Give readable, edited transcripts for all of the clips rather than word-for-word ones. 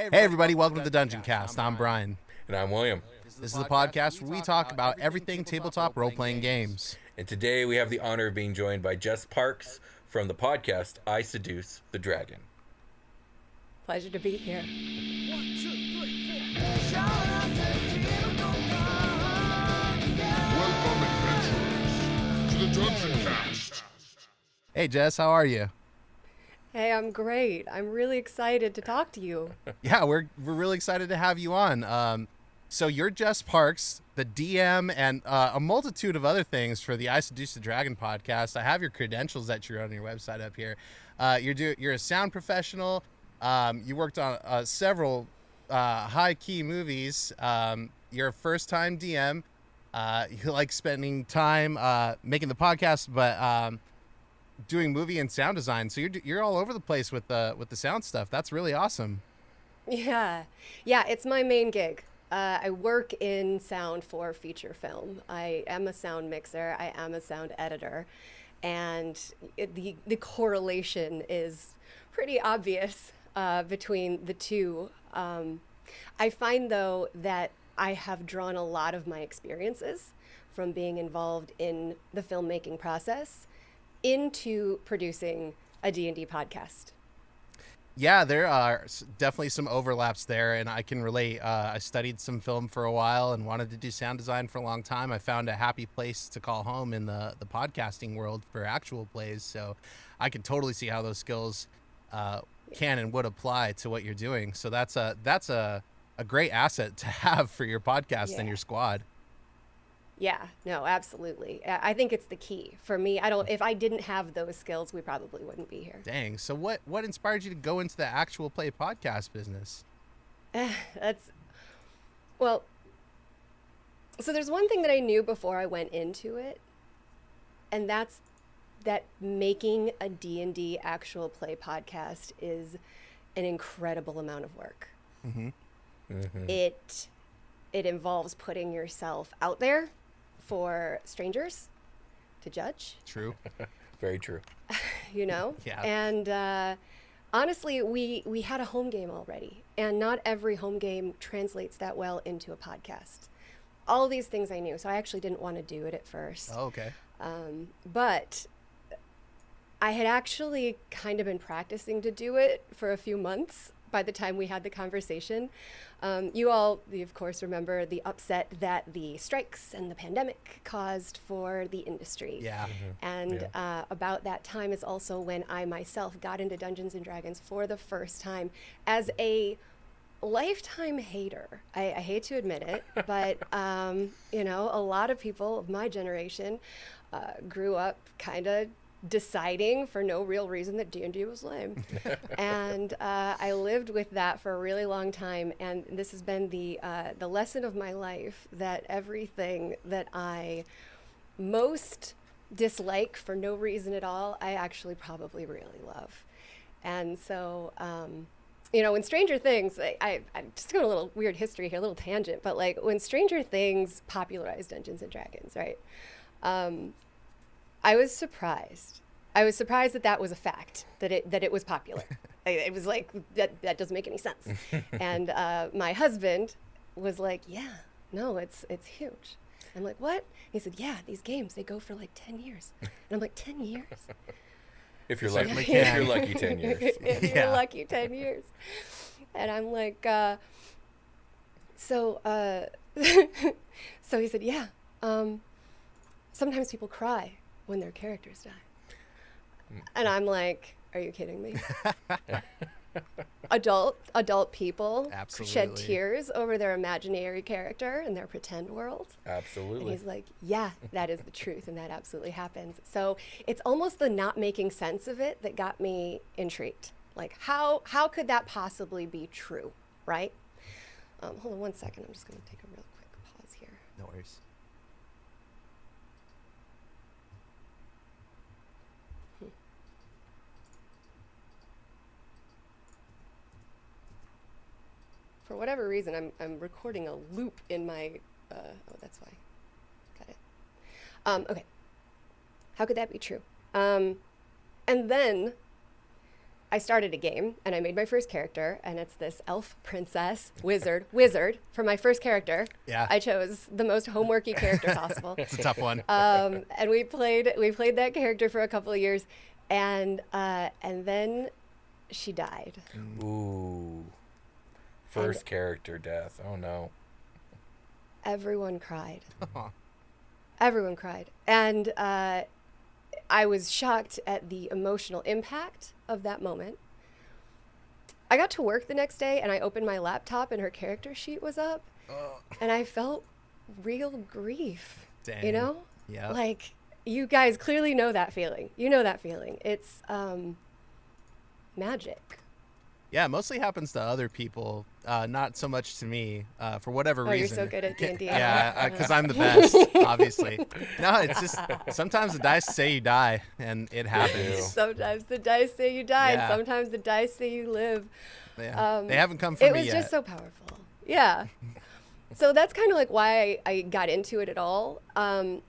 Hey everybody, welcome to the Dungeoncast. I'm Brian. And I'm William. This is the podcast where we talk about everything tabletop role-playing games. And today we have the honor of being joined by Jess Parks from the podcast I Seduce The Dragon. Pleasure to be here. 1, 2, 3, 4. Shout out to Welcome, adventurers, to the Dungeoncast. Hey Jess, how are you? Hey, I'm great. I'm really excited to talk to you. Yeah, we're really excited to have you on. So you're Jess Parks, the DM, and a multitude of other things for the I Seduce The Dragon podcast. I have your credentials that you're on your website up here. You're a sound professional. You worked on several high-key movies. You're a first-time DM. You like spending time making the podcast, but doing movie and sound design. So you're all over the place with the sound stuff. That's really awesome. Yeah, it's my main gig. I work in sound for feature film. I am a sound mixer. I am a sound editor, and the correlation is pretty obvious between the two. I find though that I have drawn a lot of my experiences from being involved in the filmmaking process into producing a D&D podcast. Yeah, there are definitely some overlaps there, and I can relate. I studied some film for a while and wanted to do sound design for a long time. I found a happy place to call home in the podcasting world for actual plays, so I can totally see how those skills can and would apply to what you're doing. So that's a great asset to have for your podcast and your squad. Yeah, no, absolutely. I think it's the key for me. If I didn't have those skills, we probably wouldn't be here. Dang. So what inspired you to go into the actual play podcast business? So there's one thing that I knew before I went into it, and that's that making a D&D actual play podcast is an incredible amount of work. Mm-hmm. Mm-hmm. It involves putting yourself out there for strangers to judge. True. Very true. You know? Yeah. And honestly, we had a home game already, and not every home game translates that well into a podcast. All of these things I knew, so I actually didn't want to do it at first. Oh, okay. But I had actually kind of been practicing to do it for a few months by the time we had the conversation. You of course, remember the upset that the strikes and the pandemic caused for the industry. Yeah. Mm-hmm. And about that time is also when I myself got into Dungeons & Dragons for the first time as a lifetime hater. I hate to admit it, but a lot of people of my generation grew up kind of deciding for no real reason that D&D was lame. And I lived with that for a really long time, and this has been the lesson of my life, that everything that I most dislike for no reason at all, I actually probably really love. And so in Stranger Things, I'm just going a little weird history here, a little tangent, but like when Stranger Things popularized Dungeons and Dragons, right? I was surprised. that was a fact, that it was popular. It was like, that doesn't make any sense. And my husband was like, yeah, no, it's huge. I'm like, what? He said, yeah, these games, they go for like 10 years. And I'm like, 10 years? If you're lucky, Yeah. if you're lucky, 10 years. If you're lucky, 10 years. And I'm like, so he said, yeah, sometimes people cry when their characters die. And I'm like, are you kidding me? Adult people Absolutely. shed tears over their imaginary character in their pretend world. Absolutely. And he's like, yeah, that is the truth, and that absolutely happens. So it's almost the not making sense of it that got me intrigued. Like, how could that possibly be true, right? Hold on one second. I'm just going to take a real quick pause here. No worries. For whatever reason, I'm recording a loop in my, that's why. Got it. Okay. How could that be true? And then I started a game and I made my first character, and it's this elf princess wizard for my first character. Yeah. I chose the most homeworky character possible. It's a tough one. And we played that character for a couple of years, and then she died. Ooh. First character death. Oh no. Everyone cried. Aw. Everyone cried. And I was shocked at the emotional impact of that moment. I got to work the next day and I opened my laptop and her character sheet was up. And I felt real grief. Dang. You know? Yeah. Like, you guys clearly know that feeling. You know that feeling. It's magic. Yeah, it mostly happens to other people, not so much to me, for whatever Oh, you're reason. so good at D&D. Yeah, because I'm the best, obviously. No, it's just sometimes the dice say you die, and it happens. Sometimes the dice say you die, Yeah. and sometimes the dice say you live. Yeah. They haven't come for It me was yet. just so powerful. Yeah. So that's kind of like why I got into it at all.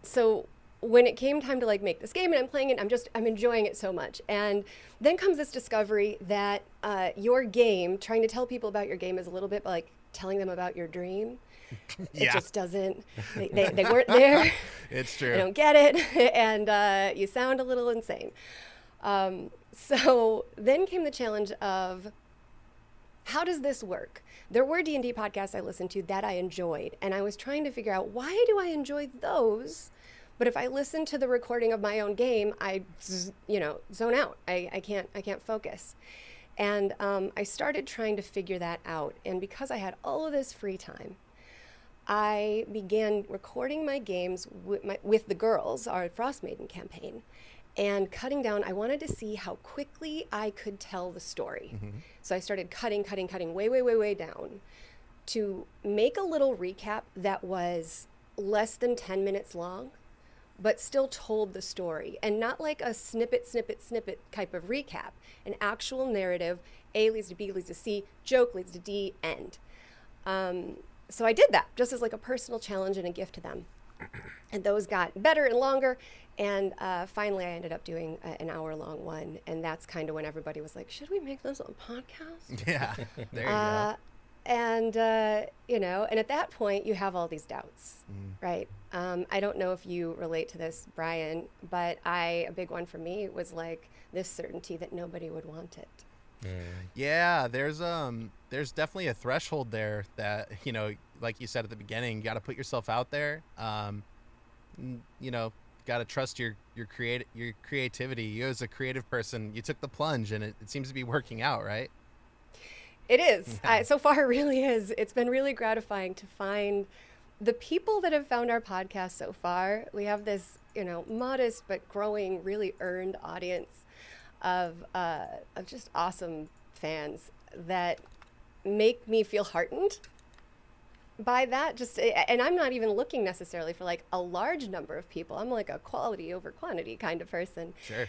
So when it came time to like make this game and I'm playing it, I'm enjoying it so much. And then comes this discovery that your game, trying to tell people about your game, is a little bit like telling them about your dream. It Yeah. just doesn't. They weren't there. It's They true. don't get it, and you sound a little insane. So then came the challenge of, how does this work? There were D&D podcasts I listened to that I enjoyed, and I was trying to figure out, why do I enjoy those? But if I listen to the recording of my own game, I zone out. I can't focus. And I started trying to figure that out. And because I had all of this free time, I began recording my games with the girls, our Frost Maiden campaign, and cutting down. I wanted to see how quickly I could tell the story. So I started cutting way down to make a little recap that was less than 10 minutes long, but still told the story, and not like a snippet type of recap, an actual narrative. A leads to B leads to C, joke leads to D, end. So I did that just as like a personal challenge and a gift to them. And those got better and longer. And finally, I ended up doing an hour-long one. And that's kind of when everybody was like, should we make this a podcast? Yeah. There you go. And, and at that point, you have all these doubts, right? I don't know if you relate to this, Brian, but a big one for me was like this certainty that nobody would want it. Yeah, there's definitely a threshold there that, like you said at the beginning, you got to put yourself out there. Got to trust your creativity. You as a creative person, you took the plunge, and it seems to be working out, right? It is. So far, it really is. It's been really gratifying to find the people that have found our podcast so far. We have this, modest but growing, really earned audience of just awesome fans that make me feel heartened by that. And I'm not even looking necessarily for like a large number of people. I'm like a quality over quantity kind of person. Sure.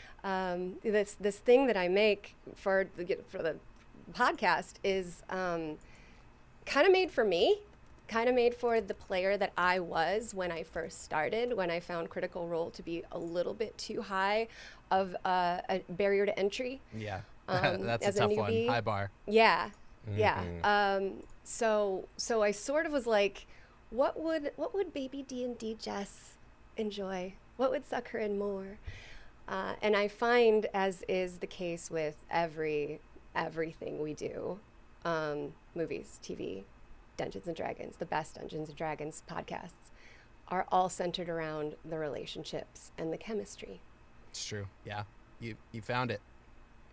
This thing that I make for the podcast is kind of made for me, kind of made for the player that I was when I first started, when I found Critical Role to be a little bit too high of a barrier to entry. Yeah. That's a as a tough one. newbie. High bar. Yeah. So I sort of was like, what would baby D&D Jess enjoy? What would suck her in more? And I find, as is the case with everything we do, movies, TV, Dungeons and Dragons, the best Dungeons and Dragons podcasts, are all centered around the relationships and the chemistry. It's true. Yeah. You found it.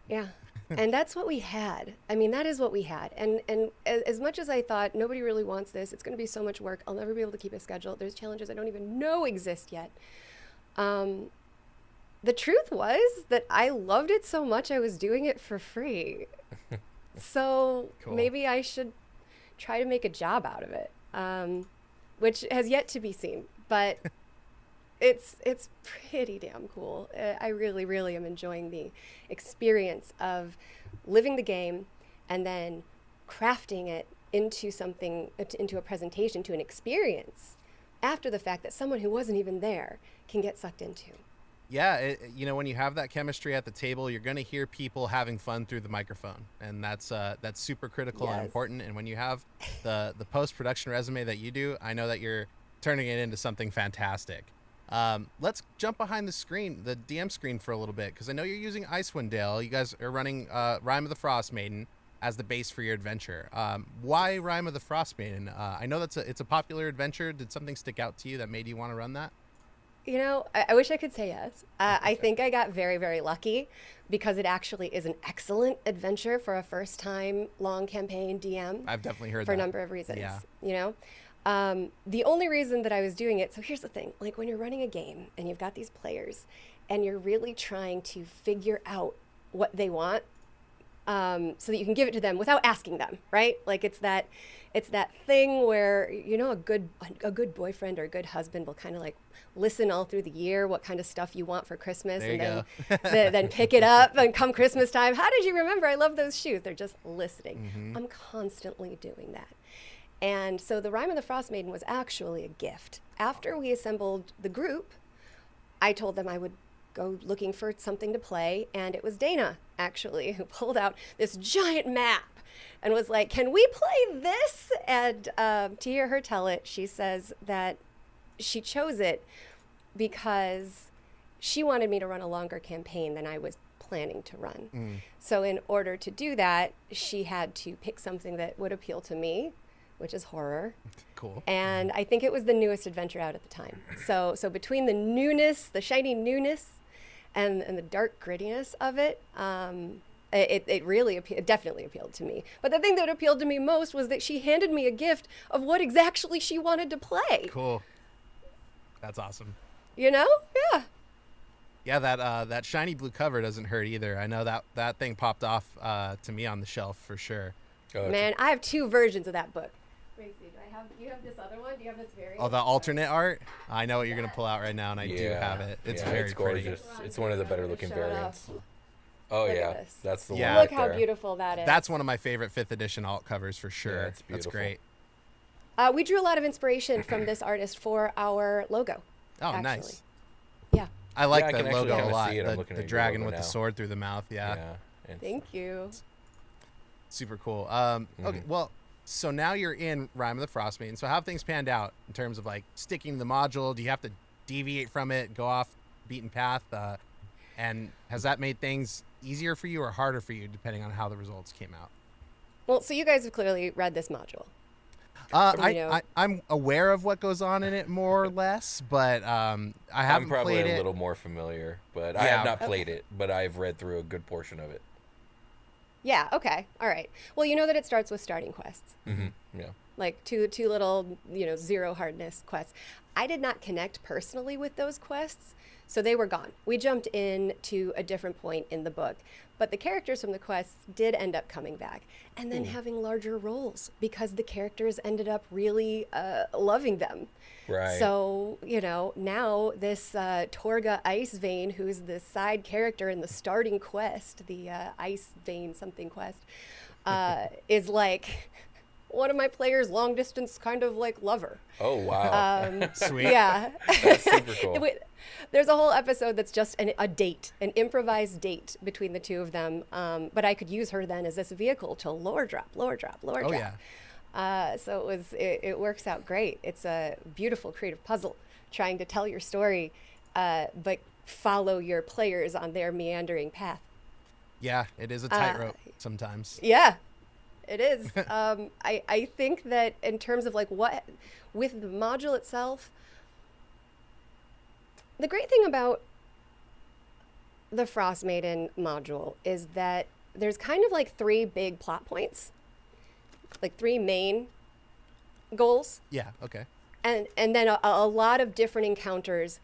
Yeah. And that's what we had. I mean, that is what we had. And as much as I thought, nobody really wants this, it's going to be so much work, I'll never be able to keep a schedule, there's challenges I don't even know exist yet. The truth was that I loved it so much I was doing it for free. So Cool. maybe I should try to make a job out of it, which has yet to be seen. But it's pretty damn cool. I really, really am enjoying the experience of living the game and then crafting it into something, into a presentation, to an experience after the fact that someone who wasn't even there can get sucked into. Yeah, when you have that chemistry at the table, you're going to hear people having fun through the microphone, and that's super critical and Yes. important. And when you have the post-production resume that you do, I know that you're turning it into something fantastic. Let's jump behind the screen, the DM screen, for a little bit, because I know you're using Icewind Dale. You guys are running Rime of the Frost Maiden as the base for your adventure. Why Rime of the Frost Maiden? I know it's a popular adventure. Did something stick out to you that made you want to run that? I wish I could say yes. I think I got very, very lucky because it actually is an excellent adventure for a first-time long campaign DM. I've definitely heard for that. a number of reasons. Yeah. The only reason that I was doing it, so here's the thing, like when you're running a game and you've got these players and you're really trying to figure out what they want so that you can give it to them without asking them, right? Like it's that thing where, a good boyfriend or a good husband will kind of like listen all through the year what kind of stuff you want for Christmas, There you and go. then pick it up and come Christmas time. How did you remember? I love those shoes. They're just listening. Mm-hmm. I'm constantly doing that. And so the Rime of the Frost Maiden was actually a gift. After we assembled the group, I told them I would go looking for something to play, and it was Dana, actually, who pulled out this giant map and was like, can we play this? And to hear her tell it, she says that she chose it because she wanted me to run a longer campaign than I was planning to run. So in order to do that, she had to pick something that would appeal to me, which is horror. Cool. And I think it was the newest adventure out at the time. So between the newness, the shiny newness, and the dark grittiness of it, it really it definitely appealed to me. But the thing that appealed to me most was that she handed me a gift of what exactly she wanted to play. Cool. That's awesome. Yeah. Yeah, that shiny blue cover doesn't hurt either. I know that thing popped off to me on the shelf for sure. Man, I have 2 versions of that book. Tracy, do you have this other one? Do you have this variant? Oh, the alternate art? I know what you're going to pull out right now, and I do have it. It's very it's pretty. gorgeous. It's one of the better looking Show it variants. off. Oh Look at yeah, this. that's the Yeah. one. Look right how there. beautiful that is. That's one of my favorite 5th edition alt covers for sure. Yeah, it's That's beautiful. great. We drew a lot of inspiration from this artist for our logo. Oh, actually. nice. Yeah. I like I that can actually logo a kinda lot. see it. I'm looking The at your dragon logo with the now. sword through the mouth. Yeah. It's- Thank you. Super cool. Okay, well, so now you're in Rime of the Frost Maiden. So how have things panned out in terms of like sticking to the module? Do you have to deviate from it, go off beaten path? And has that made things easier for you or harder for you depending on how the results came out? Well, so you guys have clearly read this module. You know. I'm aware of what goes on in it more or less, but I haven't I'm probably played a it. little more familiar, but I Yeah. have not played it. But I've read through a good portion of it. Yeah, okay. All right. Well, you know that it starts with starting quests. Yeah. Like two little, 0 hardness quests. I did not connect personally with those quests, so they were gone. We jumped in to a different point in the book, but the characters from the quests did end up coming back and then having larger roles because the characters ended up really loving them. Right. So, now this Torga Ice Vein, who's the side character in the starting quest, the Ice Vein something quest, is like one of my players' long distance kind of like lover. Oh wow. Sweet. Yeah. That's super cool. There's a whole episode that's just a date, an improvised date between the 2 of them. But I could use her then as this vehicle to lore drop. Oh yeah. So it works out great. It's a beautiful creative puzzle trying to tell your story, but follow your players on their meandering path. Yeah, it is a tightrope sometimes. Yeah, it is. I think that in terms of like what with the module itself, the great thing about the Frost Maiden module is that there's kind of like 3 big plot points, like 3 main goals, Yeah, okay. and then a lot of different encounters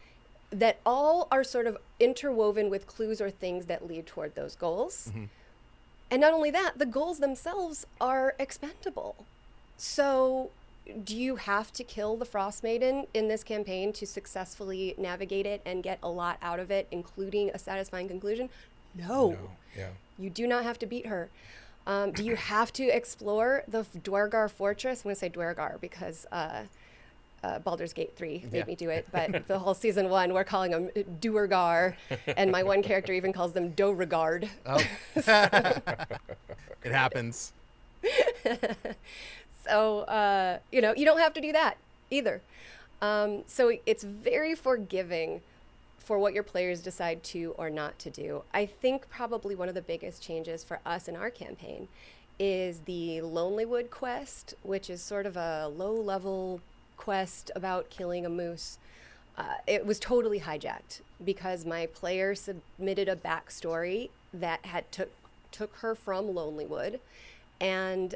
that all are sort of interwoven with clues or things that lead toward those goals. And not only that, the goals themselves are expendable. So do you have to kill the Frost Maiden in this campaign to successfully navigate it and get a lot out of it, including a satisfying conclusion? No. Yeah. You do not have to beat her. Do you have to explore the Dwergar fortress? I'm going to say Dwergar because Baldur's Gate 3 made me do it, but the whole season 1, we're calling them Duergar, and my one character even calls them Beauregard. Oh. It happens. So, you don't have to do that either. So it's very forgiving for what your players decide to or not to do. I think probably one of the biggest changes for us in our campaign is the Lonelywood quest, which is sort of a low-level quest about killing a moose. It was totally hijacked because my player submitted a backstory that took her from Lonelywood, and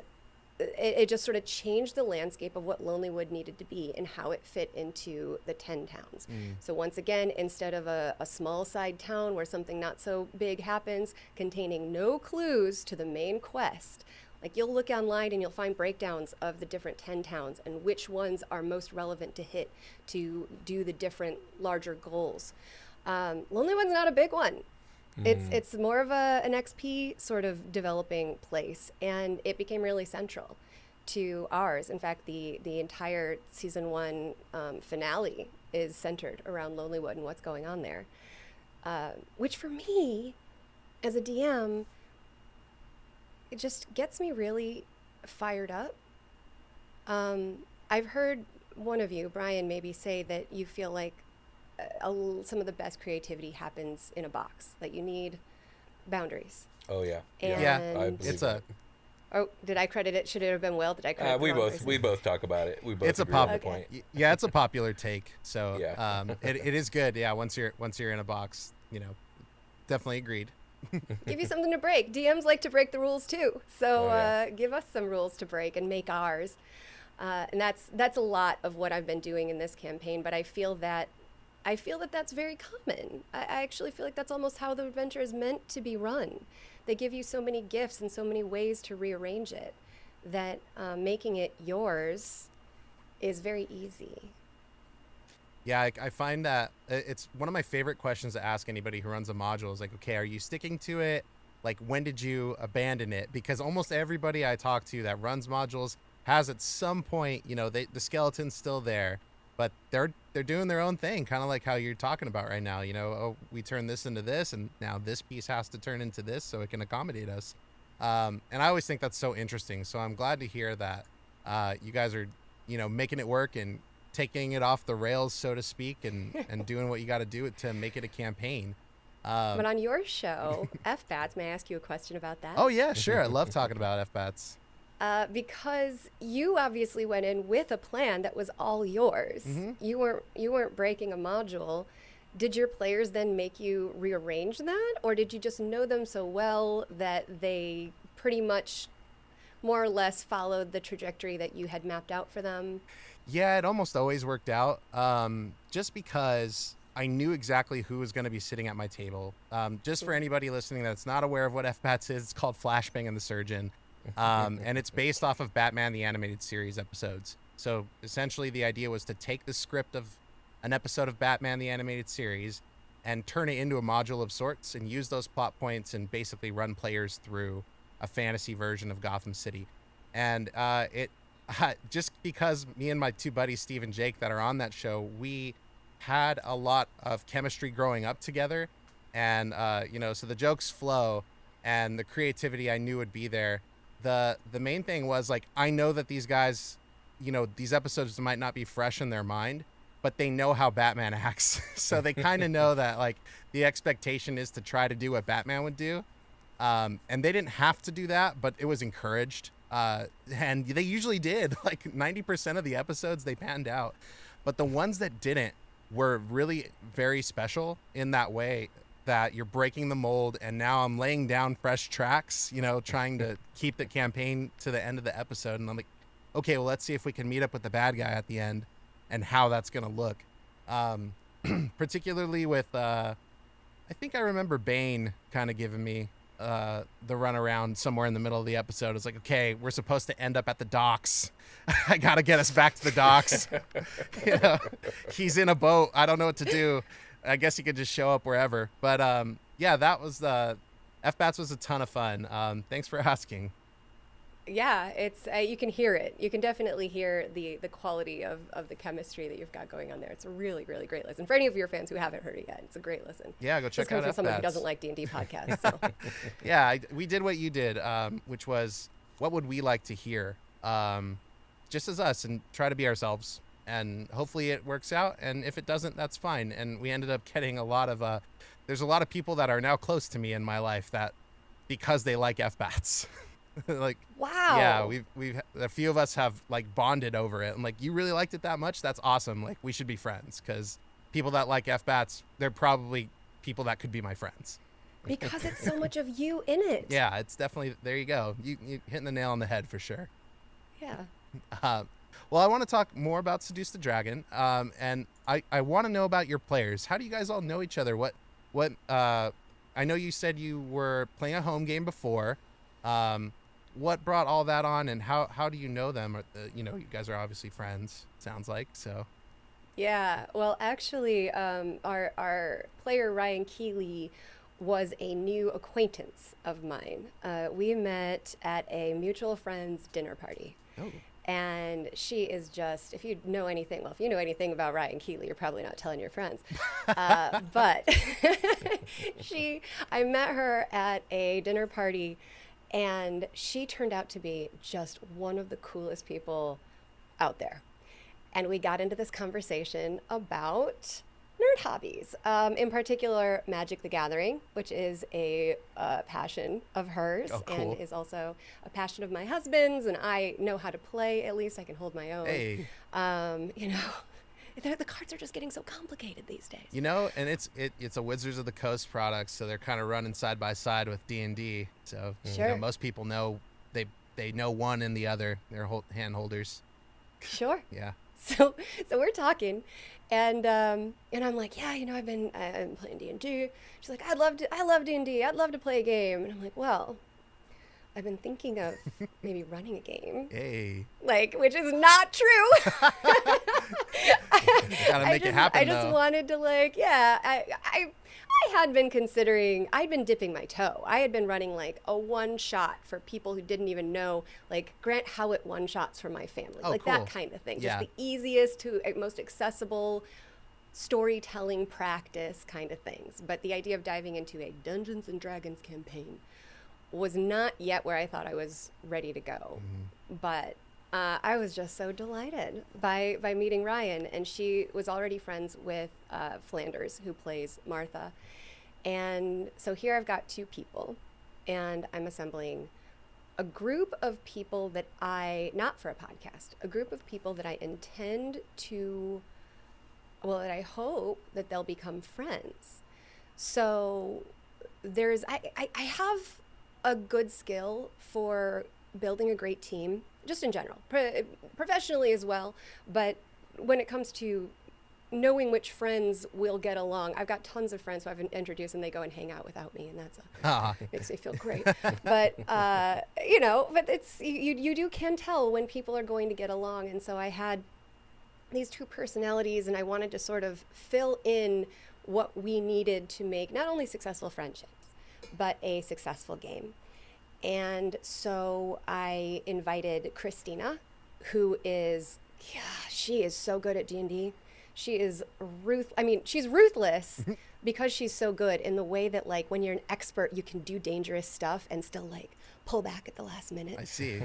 it just sort of changed the landscape of what Lonelywood needed to be and how it fit into the 10 towns. So once again, instead of a small side town where something not so big happens, containing no clues to the main quest, like you'll look online and you'll find breakdowns of the different 10 towns and which ones are most relevant to hit to do the different larger goals. Lonelywood's not a big one. It's more of an XP sort of developing place, and it became really central to ours. In fact, the entire season 1 finale is centered around Lonelywood and what's going on there, which for me, as a DM, it just gets me really fired up. I've heard one of you, Brian, maybe say that you feel like some of the best creativity happens in a box, that you need boundaries. Oh yeah. And I believe It's that. Oh, did I credit it? Should it have been Will? Did I credit the we wrong both person? we both talk about it. We both It's a agree on the pop. point. Yeah, it's a popular take. So Yeah. it is good. Yeah, once you're in a box, definitely agreed. Give you something to break. DMs like to break the rules too. So Oh, yeah. give us some rules to break and make ours. And that's a lot of what I've been doing in this campaign. But I feel that that's very common. I actually feel like that's almost how the adventure is meant to be run. They give you so many gifts and so many ways to rearrange it that making it yours is very easy. Yeah, I find that it's one of my favorite questions to ask anybody who runs a module is like, okay, are you sticking to it? Like, when did you abandon it? Because almost everybody I talk to that runs modules has at some point, the skeleton's still there, but they're doing their own thing, kind of like how you're talking about right now. Oh, we turn this into this, and now this piece has to turn into this so it can accommodate us. And I always think that's so interesting. So I'm glad to hear that you guys are, making it work and taking it off the rails, so to speak, and doing what you got to do to make it a campaign. But on your show, FBATs, may I ask you a question about that? Oh yeah, sure. I love talking about FBATs. Because you obviously went in with a plan that was all yours. Mm-hmm. You weren't breaking a module. Did your players then make you rearrange that, or did you just know them so well that they pretty much more or less followed the trajectory that you had mapped out for them? Yeah, it almost always worked out. Just because I knew exactly who was going to be sitting at my table. Just for anybody listening that's not aware of what FBATS is, it's called Flashbang The Surgeon. And it's based off of Batman the Animated Series episodes. So essentially the idea was to take the script of an episode of Batman the Animated Series and turn it into a module of sorts and use those plot points and basically run players through a fantasy version of Gotham City. And just because me and my two buddies, Steve and Jake, that are on that show, we had a lot of chemistry growing up together. And, so the jokes flow and the creativity I knew would be there. The main thing was, like, I know that these guys, these episodes might not be fresh in their mind, but they know how Batman acts. So they kind of know that, like, the expectation is to try to do what Batman would do. And they didn't have to do that, but it was encouraged. And they usually did. Like 90% of the episodes they panned out. But the ones that didn't were really very special in that way, that you're breaking the mold, and now I'm laying down fresh tracks, trying to keep the campaign to the end of the episode. And I'm like, okay, well, let's see if we can meet up with the bad guy at the end and how that's going to look. Particularly with, I think I remember Bane kind of giving me the runaround somewhere in the middle of the episode. It's like, okay, we're supposed to end up at the docks. I got to get us back to the docks. He's in a boat. I don't know what to do. I guess he could just show up wherever. But yeah, that was FBATS was a ton of fun. Thanks for asking. Yeah, it's you can hear it. You can definitely hear the quality of the chemistry that you've got going on there. It's a really, really great listen. For any of your fans who haven't heard it yet, it's a great listen. Yeah, go This check comes out from someone who F-Bats. doesn't like D&D podcasts. So. Yeah, we did what you did, which was, what would we like to hear? Just as us, and try to be ourselves. And hopefully it works out. And if it doesn't, that's fine. And we ended up getting a lot of, there's a lot of people that are now close to me in my life that, because they like F-Bats. Like, Wow. yeah, we've a few of us have like bonded over it. I'm like, you really liked it that much? That's awesome. Like, we should be friends, because people that like F-Bats, they're probably people that could be my friends. Because it's so much of you in it. Yeah, it's definitely, there you go. You hitting the nail on the head for sure. Yeah. Well, I want to talk more about Seduce the Dragon, and I want to know about your players. How do you guys all know each other? What I know you said you were playing a home game before. What brought all that on, and how do you know them? You know, you guys are obviously friends, sounds like, so. Yeah. Well, actually, our player Ryan Keeley was a new acquaintance of mine. We met at a mutual friend's dinner party. Oh. And she is just, if you know anything about Ryan Keeley, you're probably not telling your friends. But I met her at a dinner party, and she turned out to be just one of the coolest people out there. And we got into this conversation about nerd hobbies, in particular Magic the Gathering, which is a passion of hers. Oh, cool. And is also a passion of my husband's, and I know how to play. At least I can hold my own. Hey. You know, the cards are just getting so complicated these days. You know, and it's a Wizards of the Coast product, so they're kind of running side by side with D&D. So Sure. you know, most people know they know one and the other. They're hand holders. Sure. Yeah. So we're talking, and I'm like, yeah, you know, I've been playing D&D. She's like, I love D&D. I'd love to play a game. And I'm like, well, I've been thinking of maybe running a game. Hey. Like, which is not true. Gotta make it happen, I just though. wanted to, like, yeah, I had been considering, I'd been dipping my toe. I had been running like a one shot for people who didn't even know, like Grant Howitt one shots for my family, Oh, like cool. that kind of thing. Yeah. Just the easiest to most accessible storytelling practice kind of things. But the idea of diving into a Dungeons and Dragons campaign was not yet where I thought I was ready to go. But I was just so delighted by meeting Ryan, and she was already friends with Flanders, who plays Martha. And so here I've got two people, and I'm assembling a group of people that not for a podcast, a group of people that I intend to, that I hope that they'll become friends. So I have a good skill for building a great team, just in general, professionally as well. But when it comes to knowing which friends will get along, I've got tons of friends who I've introduced, and they go and hang out without me, and that's makes me feel great. But you know, but it's you can tell when people are going to get along, and so I had these two personalities, and I wanted to sort of fill in what we needed to make not only successful friendships, but a successful game. And so I invited Christina, who is, she is so good at D&D. She is she's ruthless because she's so good in the way that, like, when you're an expert, you can do dangerous stuff and still, like, pull back at the last minute. I see.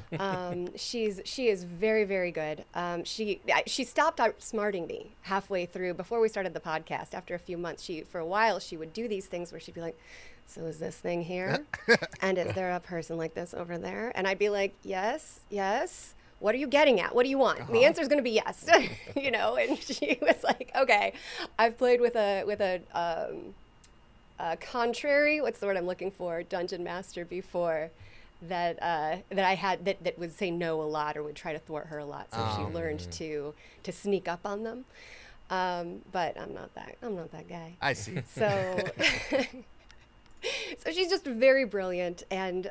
She is very, very good. She stopped outsmarting me halfway through before we started the podcast. After a few months, for a while, she would do these things where she'd be like, so is this thing here? And is there a person like this over there? And I'd be like, yes. What are you getting at? What do you want? And the answer is going to be yes. You know, and she was like, okay, I've played with a contrary, what's the word I'm looking for, dungeon master before that I had that would say no a lot or would try to thwart her a lot. So she learned to sneak up on them. But I'm not that guy. I see. So so she's just very brilliant and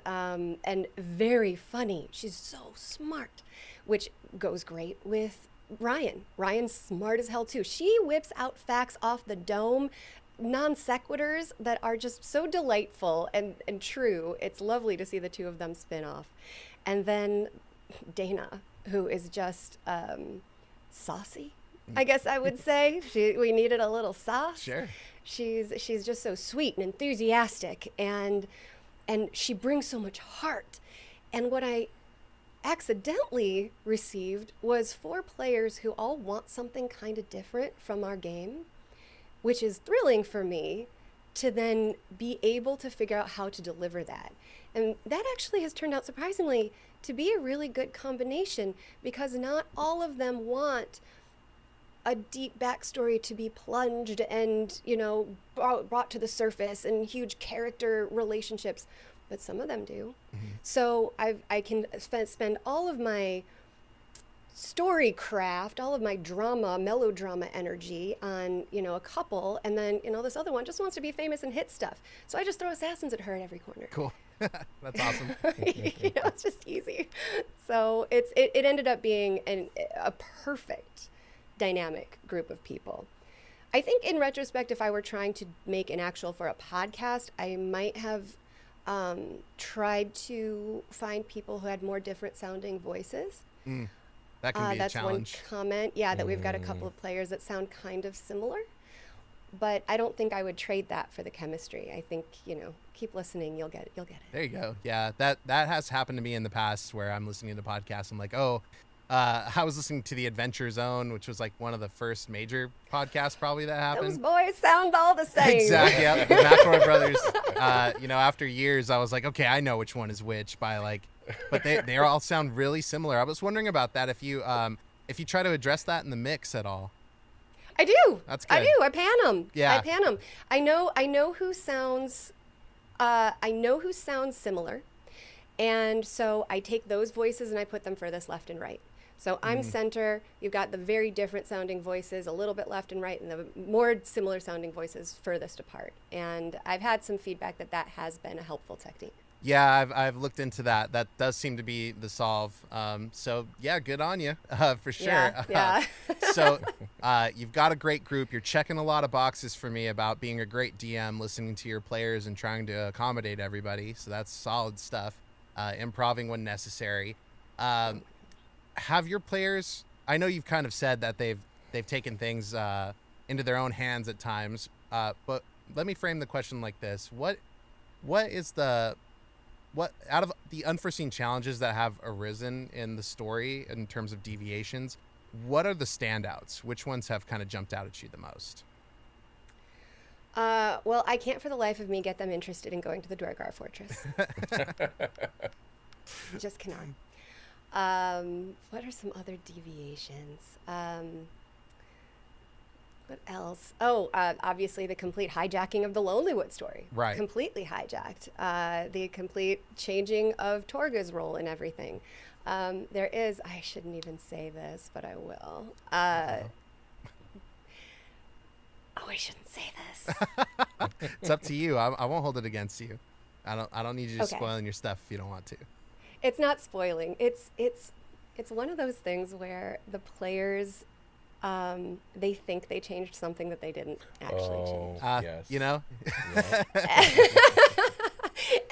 very funny. She's so smart, which goes great with Ryan. Ryan's smart as hell too. She whips out facts off the dome, non sequiturs that are just so delightful and true. It's lovely to see the two of them spin off. And then Dana, who is just saucy, I guess I would say. We needed a little sauce. Sure. She's just so sweet and enthusiastic, and she brings so much heart. And what I accidentally received was 4 players who all want something kind of different from our game, which is thrilling for me to then be able to figure out how to deliver that. And that actually has turned out surprisingly to be a really good combination, because not all of them want a deep backstory to be plunged and, brought to the surface and huge character relationships, but some of them do. Mm-hmm. So I can spend all of my story craft, all of my melodrama energy on, a couple, and then, this other one just wants to be famous and hit stuff. So I just throw assassins at her at every corner. Cool. That's awesome. It's just easy. So it ended up being a perfect dynamic group of people. I think in retrospect, if I were trying to make an actual for a podcast, I might have tried to find people who had more different sounding voices. That can be a that's challenge. One comment. Yeah, that we've got a couple of players that sound kind of similar, but I don't think I would trade that for the chemistry. I think, keep listening, you'll get it. There you go. Yeah, that has happened to me in the past where I'm listening to the podcast. I'm like, I was listening to the Adventure Zone, which was like one of the first major podcasts probbe that happened. Those boys sound all the same. Exactly. Yeah, the McElroy brothers. After years, I was like, okay, I know which one is which by like, but they all sound really similar. I was wondering about that. If you try to address that in the mix at all. I do. That's good. I do. I pan them. Yeah. I pan them. I know who sounds. I know who sounds similar, and so I take those voices and I put them furthest left and right. So I'm center. You've got the very different sounding voices, a little bit left and right, and the more similar sounding voices furthest apart. And I've had some feedback that has been a helpful technique. Yeah, I've looked into that. That does seem to be the solve. So yeah, good on you for sure. Yeah. So you've got a great group. You're checking a lot of boxes for me about being a great DM, listening to your players and trying to accommodate everybody. So that's solid stuff. Improving when necessary. Have your players? I know you've kind of said that they've taken things into their own hands at times. But let me frame the question like this: What out of the unforeseen challenges that have arisen in the story in terms of deviations, what are the standouts? Which ones have kind of jumped out at you the most? Well, I can't for the life of me get them interested in going to the Dwargar Fortress. Just cannot. What are some other deviations? What else? Oh, obviously the complete hijacking of the Lonelywood story. Right. Completely hijacked. The complete changing of Torga's role and everything. There is, I shouldn't even say this, but I will. I shouldn't say this. It's up to you. I won't hold it against you. I don't need you to spoiling your stuff if you don't want to. It's not spoiling. It's one of those things where the players they think they changed something that they didn't actually change. Yes. Yeah.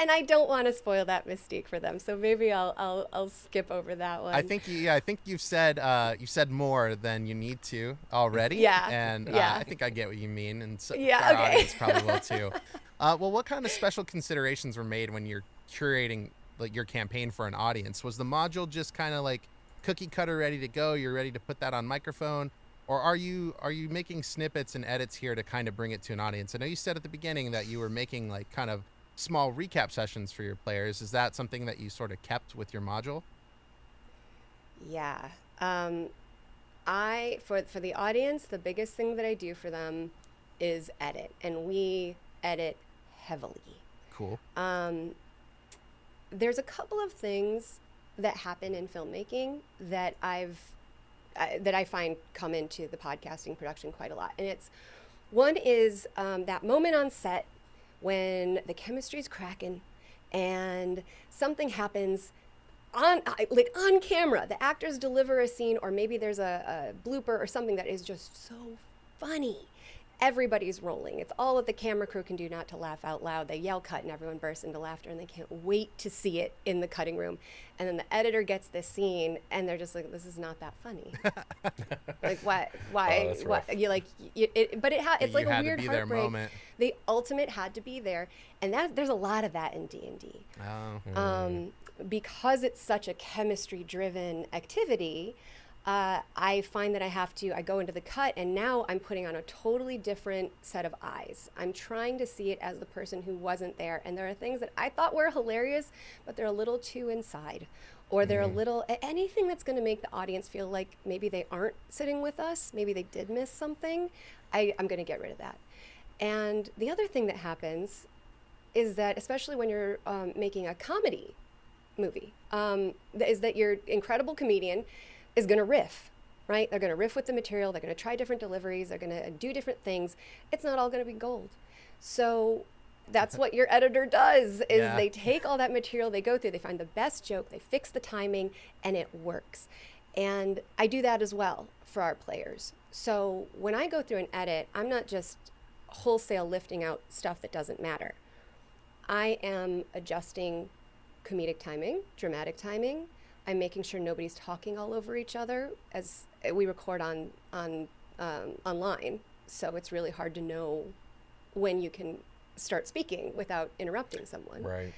And I don't want to spoil that mystique for them, so maybe I'll skip over that one. I think you've said more than you need to already. Yeah. And yeah. I think I get what you mean, and so yeah, our okay. audience probably will too. Well, what kind of special considerations were made when you're curating like your campaign for an audience? Was the module just kind of like cookie cutter ready to go? You're ready to put that on microphone? Or are you making snippets and edits here to kind of bring it to an audience? I know you said at the beginning that you were making like kind of small recap sessions for your players. Is that something that you sort of kept with your module? Yeah. For the audience, the biggest thing that I do for them is edit, and we edit heavily. Cool. There's a couple of things that happen in filmmaking that I find come into the podcasting production quite a lot. And one is that moment on set when the chemistry's cracking and something happens on camera. The actors deliver a scene, or maybe there's a blooper or something that is just so funny. everybody's rolling. It's all that the camera crew can do not to laugh out loud. They yell cut and everyone bursts into laughter and they can't wait to see it in the cutting room. And then the editor gets this scene and they're just like, this is not that funny. Like, why, that's rough. you like, it's like a weird heartbreak. Moment. The ultimate had to be there. And there's a lot of that in D&D. Oh. Because it's such a chemistry driven activity, I find that I go into the cut and now I'm putting on a totally different set of eyes. I'm trying to see it as the person who wasn't there. And there are things that I thought were hilarious, but they're a little too inside, or they're a little, anything that's going to make the audience feel like maybe they aren't sitting with us. Maybe they did miss something. I'm going to get rid of that. And the other thing that happens is that, especially when you're making a comedy movie, is that your incredible comedian is going to riff, right? They're going to riff with the material. They're going to try different deliveries. They're going to do different things. It's not all going to be gold. So that's what your editor does, is they take all that material, they go through, they find the best joke, they fix the timing, and it works. And I do that as well for our players. So when I go through an edit, I'm not just wholesale lifting out stuff that doesn't matter. I am adjusting comedic timing, dramatic timing. I'm making sure nobody's talking all over each other, as we record online. So it's really hard to know when you can start speaking without interrupting someone. Right.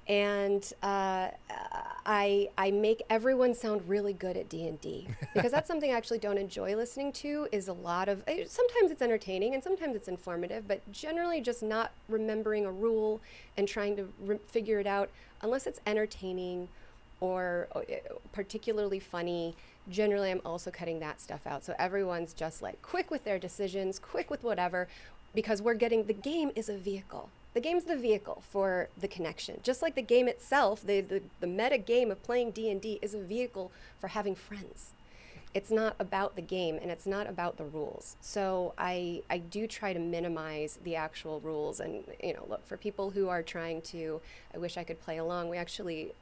And I make everyone sound really good at D&D, because that's something I actually don't enjoy listening to. Is a lot of, sometimes it's entertaining and sometimes it's informative, but generally just not remembering a rule and trying to figure it out unless it's entertaining or particularly funny. Generally, I'm also cutting that stuff out. So everyone's just like quick with their decisions, quick with whatever, because the game is a vehicle. The game's the vehicle for the connection. Just like the game itself, the meta game of playing D&D is a vehicle for having friends. It's not about the game and it's not about the rules. So I do try to minimize the actual rules. And, look, for people who are trying to, I wish I could play along, we actually,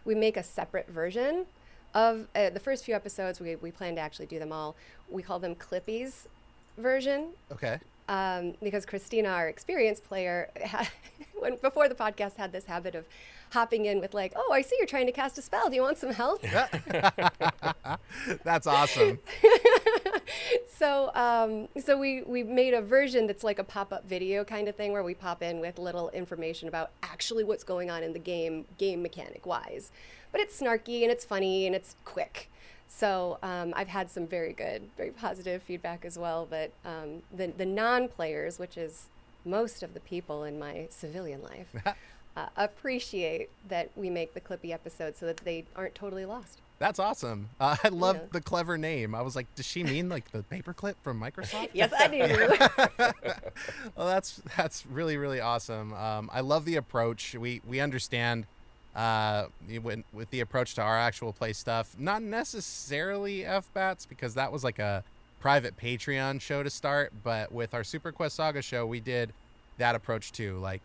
we make a separate version of the first few episodes. We plan to actually do them all. We call them Clippy's version. Okay. Because Christina, our experienced player, before the podcast, had this habit of hopping in with like, "Oh, I see you're trying to cast a spell. Do you want some help?" That's awesome. So we made a version that's like a pop-up video kind of thing, where we pop in with little information about actually what's going on in the game mechanic wise, but it's snarky and it's funny and it's quick. So I've had some very good, very positive feedback as well. But the non-players, which is most of the people in my civilian life, appreciate that we make the Clippy episodes so that they aren't totally lost. That's awesome. I love the clever name. I was like, does she mean like the paperclip from Microsoft? Yes, I do. Well, that's really, really awesome. I love the approach. We understand with the approach to our actual play stuff, not necessarily FBATs, because that was like a private Patreon show to start, but with our Super Quest Saga show, we did that approach too. Like,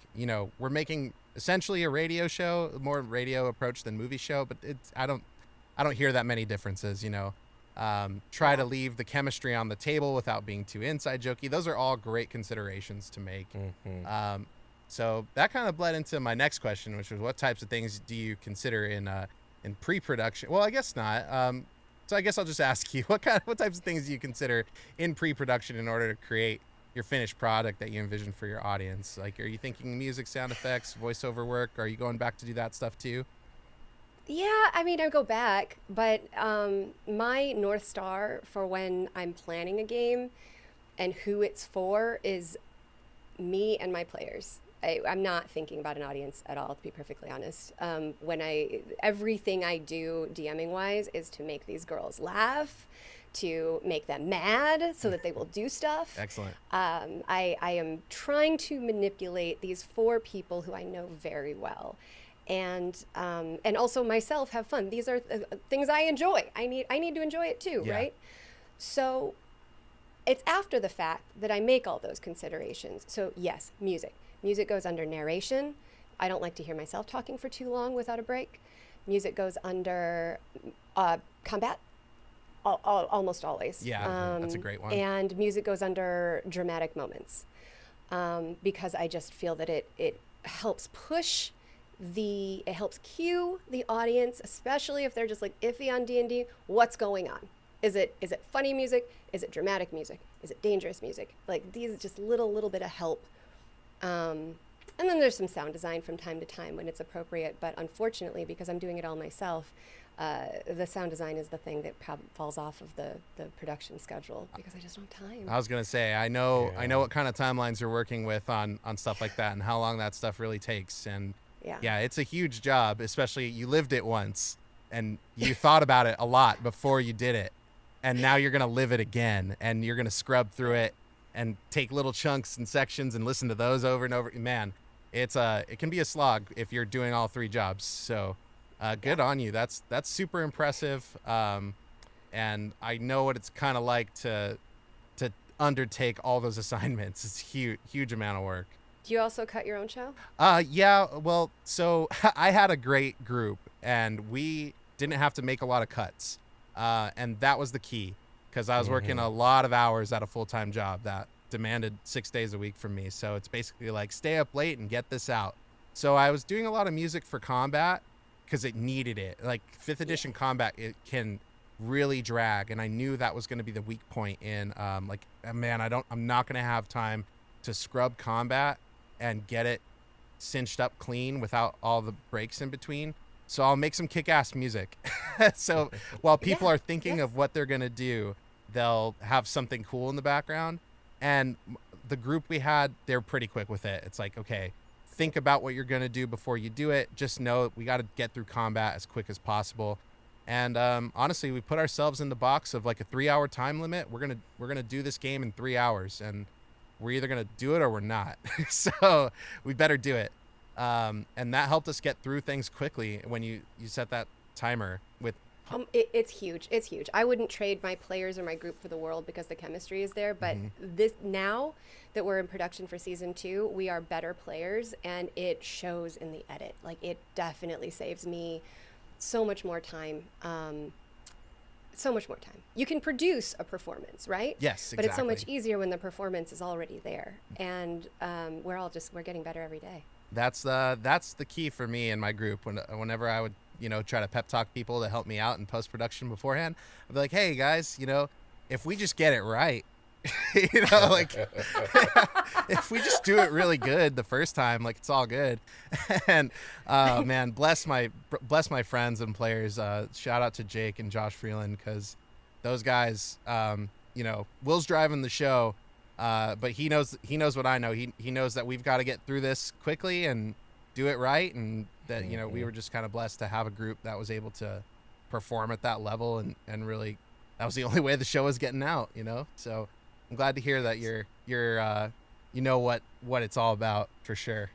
we're making essentially a radio show, more radio approach than movie show, but I don't hear that many differences. Try to leave the chemistry on the table without being too inside jokey. Those are all great considerations to make. Mm-hmm. So that kind of bled into my next question, which was, what types of things do you consider in pre-production? Well, I guess not. So I guess I'll just ask you, what types of things do you consider in pre-production in order to create your finished product that you envision for your audience? Like, are you thinking music, sound effects, voiceover work? Are you going back to do that stuff too? Yeah, I mean, I go back, but my North Star for when I'm planning a game and who it's for is me and my players. I'm not thinking about an audience at all, to be perfectly honest. Everything I do DMing wise is to make these girls laugh, to make them mad so that they will do stuff. Excellent. I am trying to manipulate these 4 people who I know very well, and also myself have fun. These are things I enjoy. I need to enjoy it too, right? So it's after the fact that I make all those considerations. So yes, music. Music goes under narration. I don't like to hear myself talking for too long without a break. Music goes under combat. Almost always. Yeah, that's a great one. And music goes under dramatic moments, because I just feel that it helps push it helps cue the audience, especially if they're just like iffy on D&D. What's going on? Is it funny music? Is it dramatic music? Is it dangerous music? Like, these just little bit of help. And then there's some sound design from time to time when it's appropriate. But unfortunately, because I'm doing it all myself, the sound design is the thing that falls off of the production schedule because I just don't have time. I was gonna say, I know what kind of timelines you're working with on stuff like that and how long that stuff really takes. And yeah, it's a huge job, especially you lived it once and you thought about it a lot before you did it. And now you're going to live it again, and you're going to scrub through it and take little chunks and sections and listen to those over and over. Man, it can be a slog if you're doing all three jobs. So good on you. That's super impressive. And I know what it's kind of like to undertake all those assignments. It's huge amount of work. Do you also cut your own show? Yeah, well, so I had a great group, and we didn't have to make a lot of cuts. And that was the key, because I was working a lot of hours at a full-time job that demanded 6 days a week from me. So it's basically like, stay up late and get this out. So I was doing a lot of music for combat because it needed it. Like 5th edition combat, it can really drag. And I knew that was going to be the weak point in, I'm not going to have time to scrub combat and get it cinched up clean without all the breaks in between. So I'll make some kick-ass music. So while people are thinking of what they're going to do, they'll have something cool in the background. And the group we had, they're pretty quick with it. It's like, okay, think about what you're going to do before you do it. Just know we got to get through combat as quick as possible. And honestly, we put ourselves in the box of like a 3-hour time limit. We're going to do this game in 3 hours, and we're either going to do it or we're not. So we better do it. And that helped us get through things quickly when you set that timer with. It's huge. It's huge. I wouldn't trade my players or my group for the world because the chemistry is there. But this, now that we're in production for season 2, we are better players, and it shows in the edit. Like, it definitely saves me so much more time. So much more time. You can produce a performance, right? Yes, exactly. But it's so much easier when the performance is already there, and we're getting better every day. That's the key for me and my group. Whenever I would, try to pep talk people to help me out in post-production beforehand, I'd be like, hey guys, if we just get it right, like if we just do it really good the first time, like, it's all good. And man, bless my friends and players. Shout out to Jake and Josh Freeland, because those guys, Will's driving the show. But he knows what I know. He knows that we've got to get through this quickly and do it right. And that, we were just kind of blessed to have a group that was able to perform at that level. And really, that was the only way the show was getting out, So I'm glad to hear that you're what it's all about, for sure.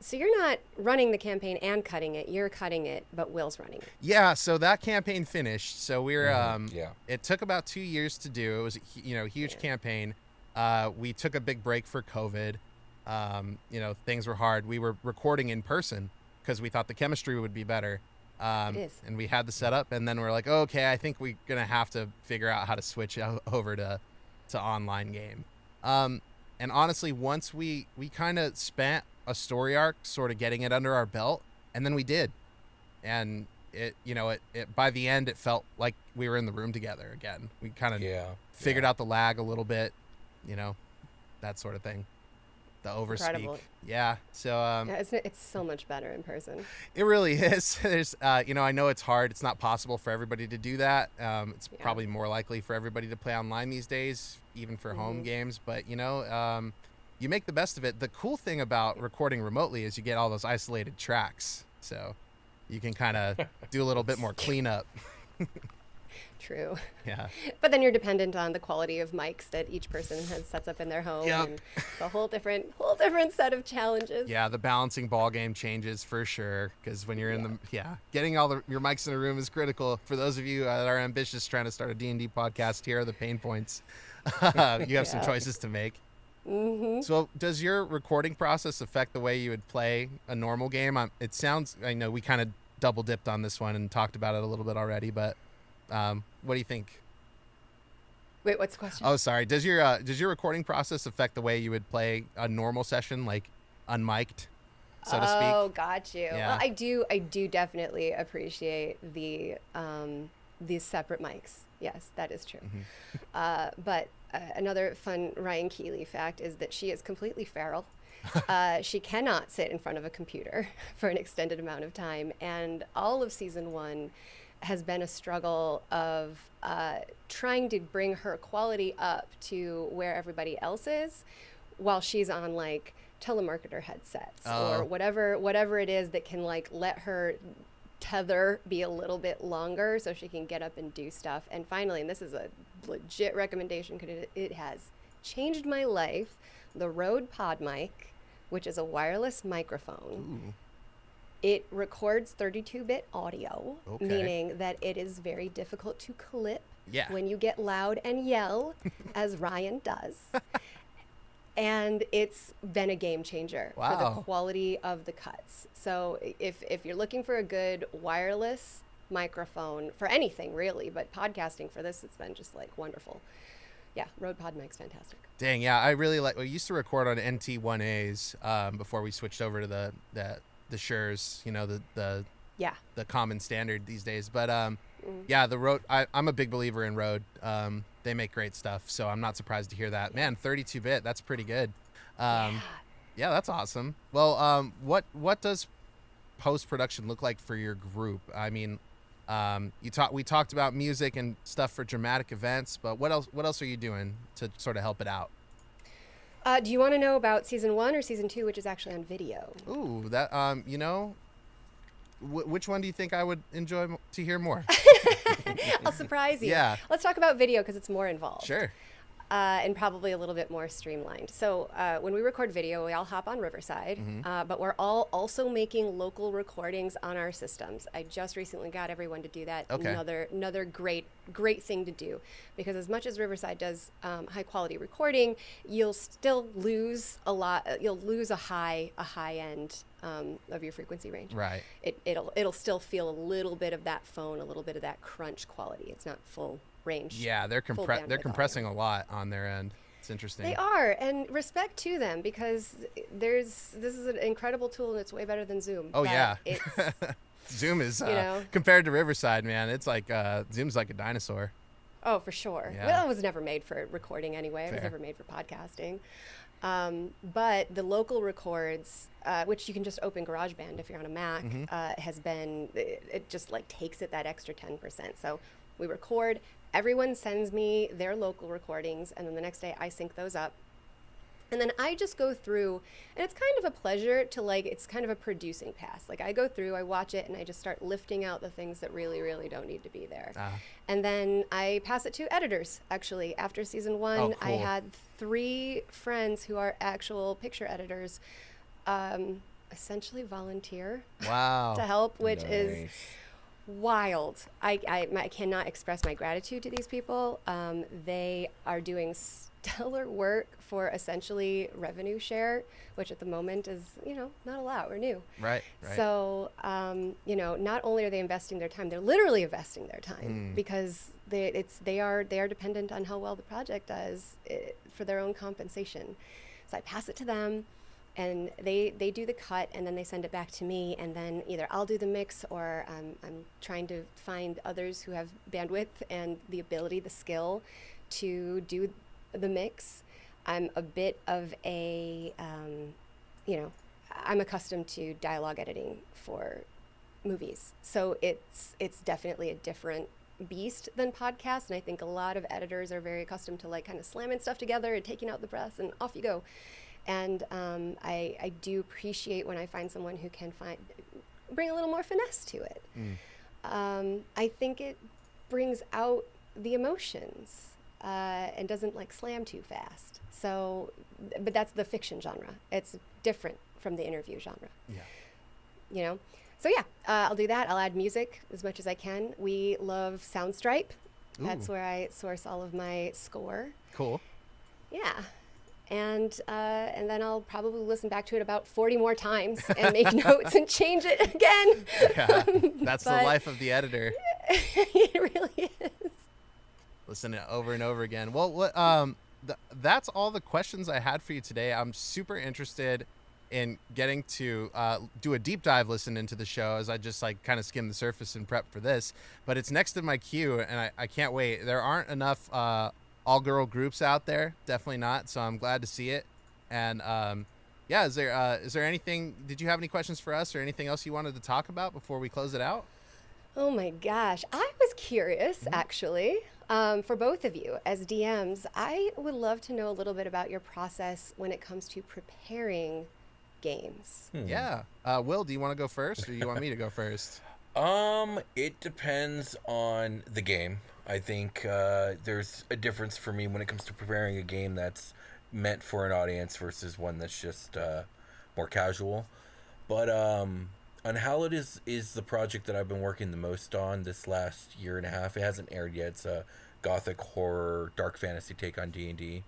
So you're not running the campaign and cutting it. You're cutting it, but Will's running it. Yeah. So that campaign finished. So we're, it took about 2 years to do. It was, a huge campaign. We took a big break for COVID. Things were hard. We were recording in person because we thought the chemistry would be better. It is. And we had the setup, and then we're like, okay, I think we're going to have to figure out how to switch over to online game. And honestly, once we kind of spent a story arc sort of getting it under our belt, and then we did. And it by the end, it felt like we were in the room together again. We kind of figured out the lag a little bit. That sort of thing. The overspeak. Incredible. Yeah. So it's so much better in person. It really is. There's I know it's hard. It's not possible for everybody to do that. It's probably more likely for everybody to play online these days, even for home games. But you make the best of it. The cool thing about recording remotely is you get all those isolated tracks, so you can kind of do a little bit more cleanup. True. Yeah. But then you're dependent on the quality of mics that each person sets up in their home. Yep. And it's a whole different set of challenges. Yeah, the balancing ball game changes for sure, because when you're in getting all your mics in a room is critical. For those of you that are ambitious trying to start a D&D podcast, here are the pain points. You have some choices to make. Mm-hmm. So does your recording process affect the way you would play a normal game? It sounds, I know we kind of double dipped on this one and talked about it a little bit already, but what do you think? Wait, what's the question? Oh, sorry. Does your recording process affect the way you would play a normal session, like unmiked, so to speak? Oh, got you. Yeah. Well, I do definitely appreciate these separate mics. Yes, that is true. But another fun Ryan Keeley fact is that she is completely feral. She cannot sit in front of a computer for an extended amount of time, and all of season 1 has been a struggle of trying to bring her quality up to where everybody else is, while she's on like telemarketer headsets or whatever it is that can like let her tether be a little bit longer so she can get up and do stuff. And finally, and this is a legit recommendation because it has changed my life, the Rode Pod mic, which is a wireless microphone. Ooh. It records 32-bit audio, Okay. meaning that it is very difficult to clip Yeah. when you get loud and yell, as Ryan does. And it's been a game changer for Wow. the quality of the cuts. So if you're looking for a good wireless microphone for anything really, but podcasting for this, it's been just like wonderful. Yeah, Rode Pod mic's fantastic. Dang, yeah, I really like. We used to record on NT1As before we switched over to the Shure, you know, the Yeah. common standard these days. But yeah, the Rode. I'm a big believer in Rode. They make great stuff, so I'm not surprised to hear that. Man, 32-bit, that's pretty good. Yeah, that's awesome. Well, what does post-production look like for your group? I mean, we talked about music and stuff for dramatic events, but what else are you doing to sort of help it out? Do you want to know about season 1 or season 2, which is actually on video? Ooh, that you know, which one do you think I would enjoy to hear more? I'll surprise you. Yeah. Let's talk about video because it's more involved. Sure. And probably a little bit more streamlined. So when we record video, we all hop on Riverside, but we're all also making local recordings on our systems. I just recently got everyone to do that. Okay. Another great thing to do, because as much as Riverside does high quality recording, you'll still lose a lot. You'll lose a high end of your frequency range. Right. It'll still feel a little bit of that phone, a little bit of that crunch quality. It's not full range. Yeah, they're compressing a lot on their end. It's interesting. They are, and respect to them, because this is an incredible tool and it's way better than Zoom. Oh but yeah. it's, Zoom is know. compared to Riverside, man. It's like Zoom's like a dinosaur. oh, for sure. Yeah. Well, it was never made for recording anyway. It was Fair. never made for podcasting. But the local records, which you can just open GarageBand if you're on a Mac, has been, it just like takes it that extra 10%. So we record, everyone sends me their local recordings, and then the next day I sync those up. And then I just go through, and it's kind of a pleasure to like, it's kind of a producing pass. Like I go through, I watch it, and I just start lifting out the things that really, really don't need to be there. And then I pass it to editors, actually. After season 1, Oh, I cool. had 3 friends who are actual picture editors essentially volunteer Wow. to help, which is Nice. wild. I cannot express my gratitude to these people. They are doing stellar work for essentially revenue share, which at the moment is, not allowed or new. Right. So, not only are they investing their time, they're literally investing their time because they are dependent on how well the project does for their own compensation. So I pass it to them, and they do the cut, and then they send it back to me, and then either I'll do the mix, or I'm trying to find others who have bandwidth and the ability, the skill to do the mix. I'm a bit of a, I'm accustomed to dialogue editing for movies. So it's definitely a different beast than podcasts. And I think a lot of editors are very accustomed to like kind of slamming stuff together and taking out the breaths and off you go. And I do appreciate when I find someone who can bring a little more finesse to it. I think it brings out the emotions and doesn't like slam too fast. So, but that's the fiction genre. It's different from the interview genre. Yeah. So yeah, I'll do that. I'll add music as much as I can. We love Soundstripe. That's Ooh. where I source all of my score. Cool. Yeah. And then I'll probably listen back to it about 40 more times and make notes and change it again. Yeah. That's the But- life of the editor. It really is. listen to it over and over again. Well, that's all the questions I had for you today. I'm super interested in getting to do a deep dive listen into the show, as I just like kind of skim the surface and prep for this. But it's next in my queue, and I can't wait. There aren't enough all-girl groups out there, definitely not. So I'm glad to see it. And yeah, is there anything? Did you have any questions for us, or anything else you wanted to talk about before we close it out? Oh my gosh. I was curious, actually, for both of you as DMs. I would love to know a little bit about your process when it comes to preparing games. Yeah. Will, do you want to go first, or do you want me to go first? It depends on the game. I think there's a difference for me when it comes to preparing a game that's meant for an audience versus one that's just more casual. But Unhallowed is the project that I've been working the most on this last year and a half. It hasn't aired yet. It's a gothic horror dark fantasy take on D&D.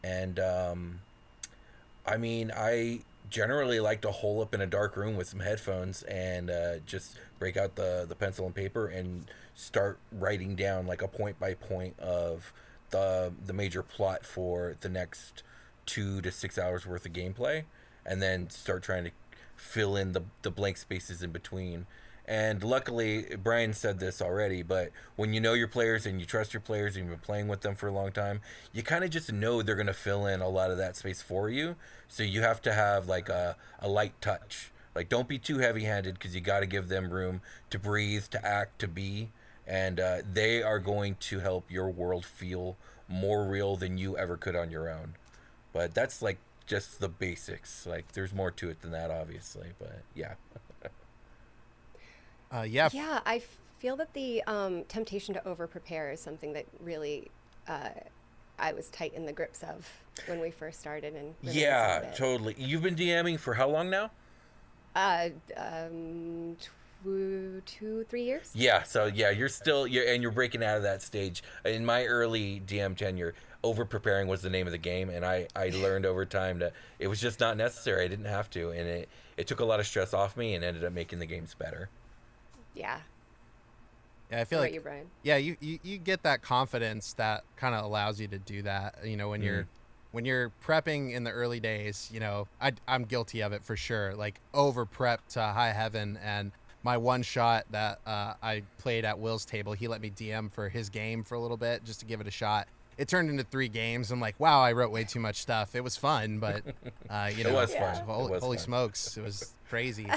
And I mean, I generally like to hole up in a dark room with some headphones and just break out the pencil and paper and start writing down like a point by point of the major plot for the next 2 to 6 hours worth of gameplay, and then start trying to fill in the blank spaces in between. And luckily, Brian said this already, but when you know your players and you trust your players and you've been playing with them for a long time, you kind of just know they're going to fill in a lot of that space for you. So you have to have like a light touch. Like, don't be too heavy-handed, because you got to give them room to breathe, to act, to be. And they are going to help your world feel more real than you ever could on your own. But that's like just the basics. Like, there's more to it than that, obviously. But yeah. Yeah. Yeah, I feel that the temptation to over-prepare is something that really I was tight in the grips of when we first started. And really Yeah, totally. You've been DMing for how long now? 2-3 years. Yeah, so yeah, you're breaking out of that stage. In my early DM tenure, over preparing was the name of the game, and I learned over time that it was just not necessary. I didn't have to, and it took a lot of stress off me and ended up making the games better. Yeah. Yeah, I feel What like about you, Brian? yeah, you get that confidence that kind of allows you to do that. You know, when you're prepping in the early days, you know, I'm guilty of it for sure. Like, over prep to high heaven. And my one shot that I played at Will's table, he let me DM for his game for a little bit just to give it a shot. It turned into 3 games. I'm like, wow, I wrote way too much stuff. It was fun, but you know, It was fun. Holy smokes, it was crazy.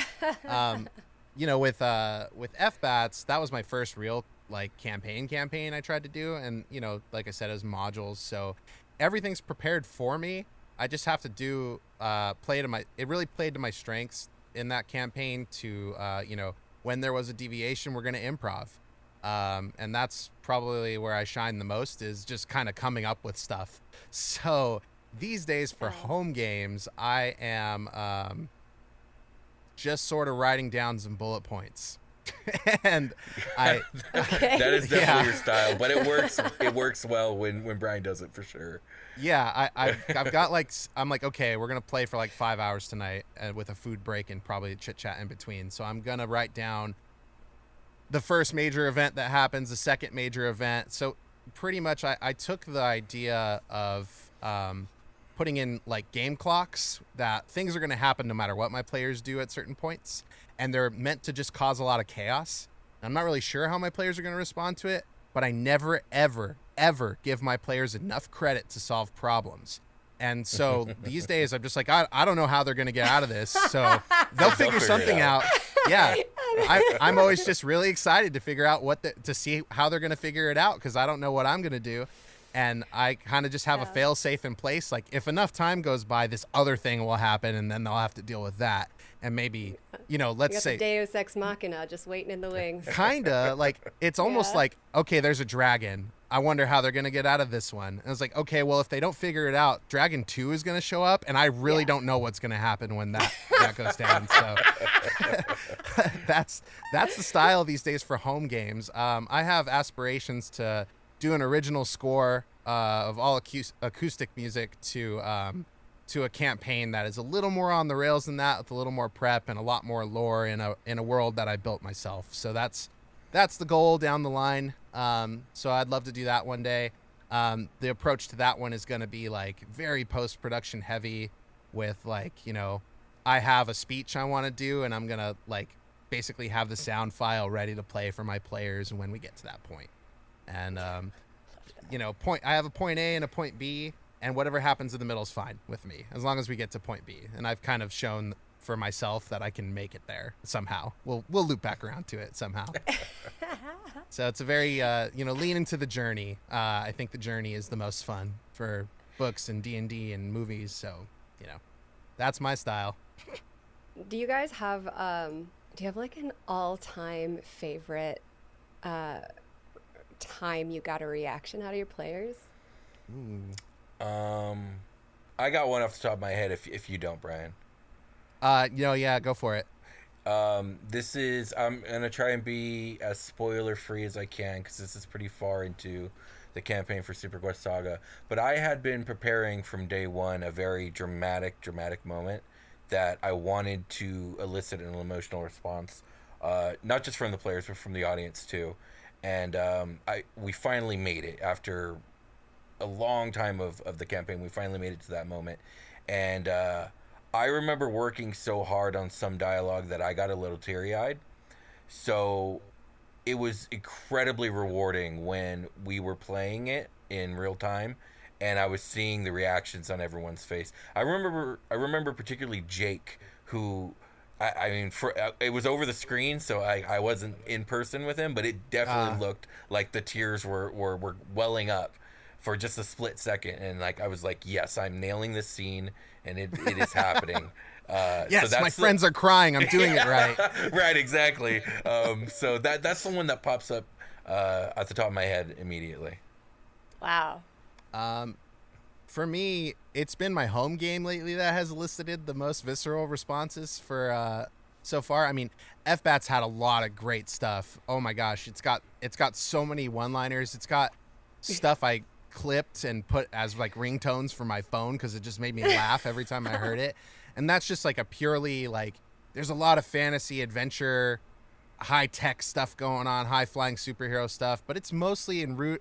You know, with FBATS, that was my first real like campaign I tried to do, and you know, like I said, it was modules, so everything's prepared for me. I just have to do it really played to my strengths in that campaign to you know, when there was a deviation, we're going to improv, and that's probably where I shine the most, is just kind of coming up with stuff. So these days for home games, I am just sort of writing down some bullet points. And that is definitely your style, but it works well when Brian does it, for sure. Yeah, I've got like, I'm like, okay, we're gonna play for like 5 hours tonight, with a food break and probably chit chat in between. So I'm gonna write down the first major event that happens, the second major event. So pretty much I took the idea of putting in like game clocks, that things are going to happen no matter what my players do at certain points, and they're meant to just cause a lot of chaos. I'm not really sure how my players are going to respond to it, but I never, ever, ever give my players enough credit to solve problems. And so these days I'm just like, I don't know how they're going to get out of this, so they'll figure something out. Yeah, I'm always just really excited to figure out to see how they're going to figure it out, because I don't know what I'm going to do. And I kind of just have a fail safe in place. Like, if enough time goes by, this other thing will happen, and then they'll have to deal with that. And maybe, you know, let's say the Deus Ex Machina just waiting in the wings. Kinda like, it's almost like, okay, there's a dragon. I wonder how they're going to get out of this one. And it's like, okay, well, if they don't figure it out, Dragon 2 is going to show up, and I really don't know what's going to happen when that goes down. So that's the style these days for home games. I have aspirations to do an original score of all acoustic music to a campaign that is a little more on the rails than that, with a little more prep and a lot more lore in a world that I built myself. So that's that's the goal down the line. So I'd love to do that one day. The approach to that one is going to be like very post-production heavy with like, I have a speech I want to do, and I'm going to like basically have the sound file ready to play for my players when we get to that point. And, I have a point A and a point B, and whatever happens in the middle is fine with me, as long as we get to point B. And I've kind of shown for myself that I can make it there somehow. We'll loop back around to it somehow. So it's a very, lean into the journey. I think the journey is the most fun for books and D&D and movies. So, that's my style. Do you guys have like an all-time favorite time you got a reaction out of your players? I got one off the top of my head if you don't, Brian. Yeah, go for it. I'm gonna try and be as spoiler free as I can, because this is pretty far into the campaign for Super Quest Saga. But I had been preparing from day one a very dramatic moment that I wanted to elicit an emotional response, not just from the players but from the audience too. And we finally made it after a long time of the campaign. We finally made it to that moment, and I remember working so hard on some dialogue that I got a little teary-eyed. So it was incredibly rewarding when we were playing it in real time and I was seeing the reactions on everyone's face. I remember particularly Jake, who it was over the screen, so I wasn't in person with him, but it definitely looked like the tears were welling up for just a split second, and like I was like, yes, I'm nailing this scene, and it is happening. Yes, so my friends are crying. I'm doing it right. Right, exactly. So that's the one that pops up at the top of my head immediately. Wow. For me, it's been my home game lately that has elicited the most visceral responses for so far. I mean, FBAT's had a lot of great stuff. Oh my gosh, it's got so many one-liners. It's got stuff I clipped and put as like ringtones for my phone because it just made me laugh every time I heard it. And that's just like a purely like, there's a lot of fantasy adventure, high tech stuff going on, high flying superhero stuff, but it's mostly in root.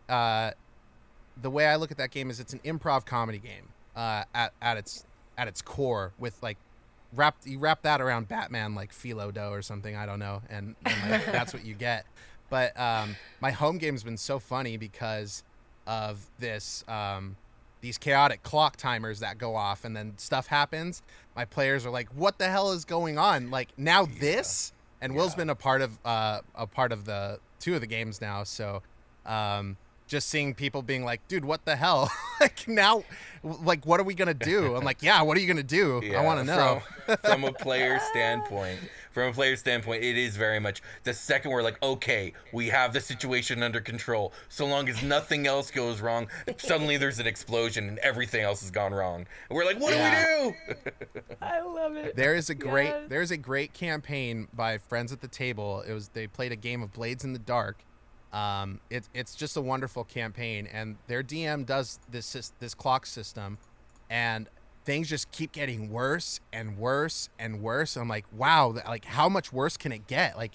The way I look at that game is it's an improv comedy game at its core, with like you wrap that around Batman like Philo Dough or something, I don't know, and like, that's what you get. But my home game's been so funny because of this these chaotic clock timers that go off and then stuff happens. My players are like, what the hell is going on? Like, now this? And Will's been a part of the two of the games now, so just seeing people being like, dude, what the hell? Like, now, like, what are we gonna do? I'm like, yeah, what are you gonna do? I want to know. From a player standpoint, it is very much the second we're like, okay, we have the situation under control. So long as nothing else goes wrong, suddenly there's an explosion and everything else has gone wrong. And we're like, what do we do? I love it. There's a great campaign by Friends at the Table. They played a game of Blades in the Dark. It's just a wonderful campaign, and their DM does this clock system, and things just keep getting worse and worse and worse. I'm like, wow, like, how much worse can it get? Like,